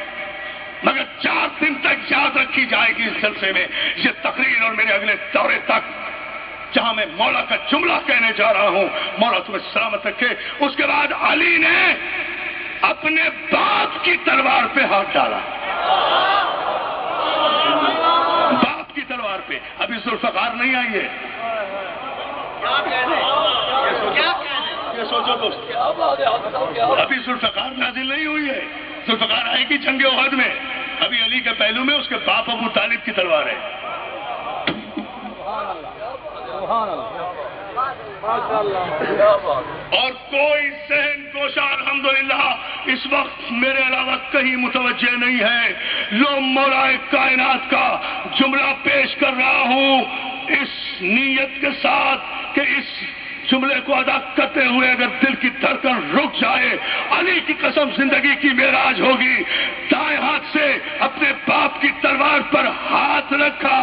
مگر 4 دن تک یاد رکھی جائے گی اس جلسے میں یہ تقریر اور میرے اگلے دورے تک، جہاں میں مولا کا جملہ کہنے جا رہا ہوں. مولا تمہیں سلامت رکھے. اس کے بعد علی نے اپنے باپ کی تلوار پہ ہاتھ ڈالا. باپ کی تلوار پہ. ابھی ذوالفقار نہیں آئی ہے. سوچو دوست، ابھی ذوالفقار نازل نہیں ہوئی ہے. ذوالفقار آئے گی جنگ احد میں. ابھی علی کے پہلو میں اس کے باپ ابو طالب کی تلوار ہے. اور کوئی ذہن گوشہ الحمدللہ اس وقت میرے علاوہ کہیں متوجہ نہیں ہے. لو مولا کائنات کا جملہ پیش کر رہا ہوں اس نیت کے ساتھ کہ اس جملے کو ادا کرتے ہوئے اگر دل کی دھڑکن رک جائے، علی کی قسم زندگی کی معراج ہوگی. دائیں ہاتھ سے اپنے باپ کی تلوار پر ہاتھ رکھا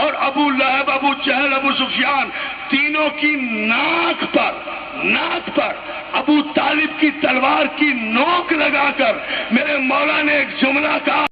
اور ابو لہب، ابو جہل، ابو سفیان تینوں کی ناک پر ابو طالب کی تلوار کی نوک لگا کر میرے مولا نے ایک جملہ کہا.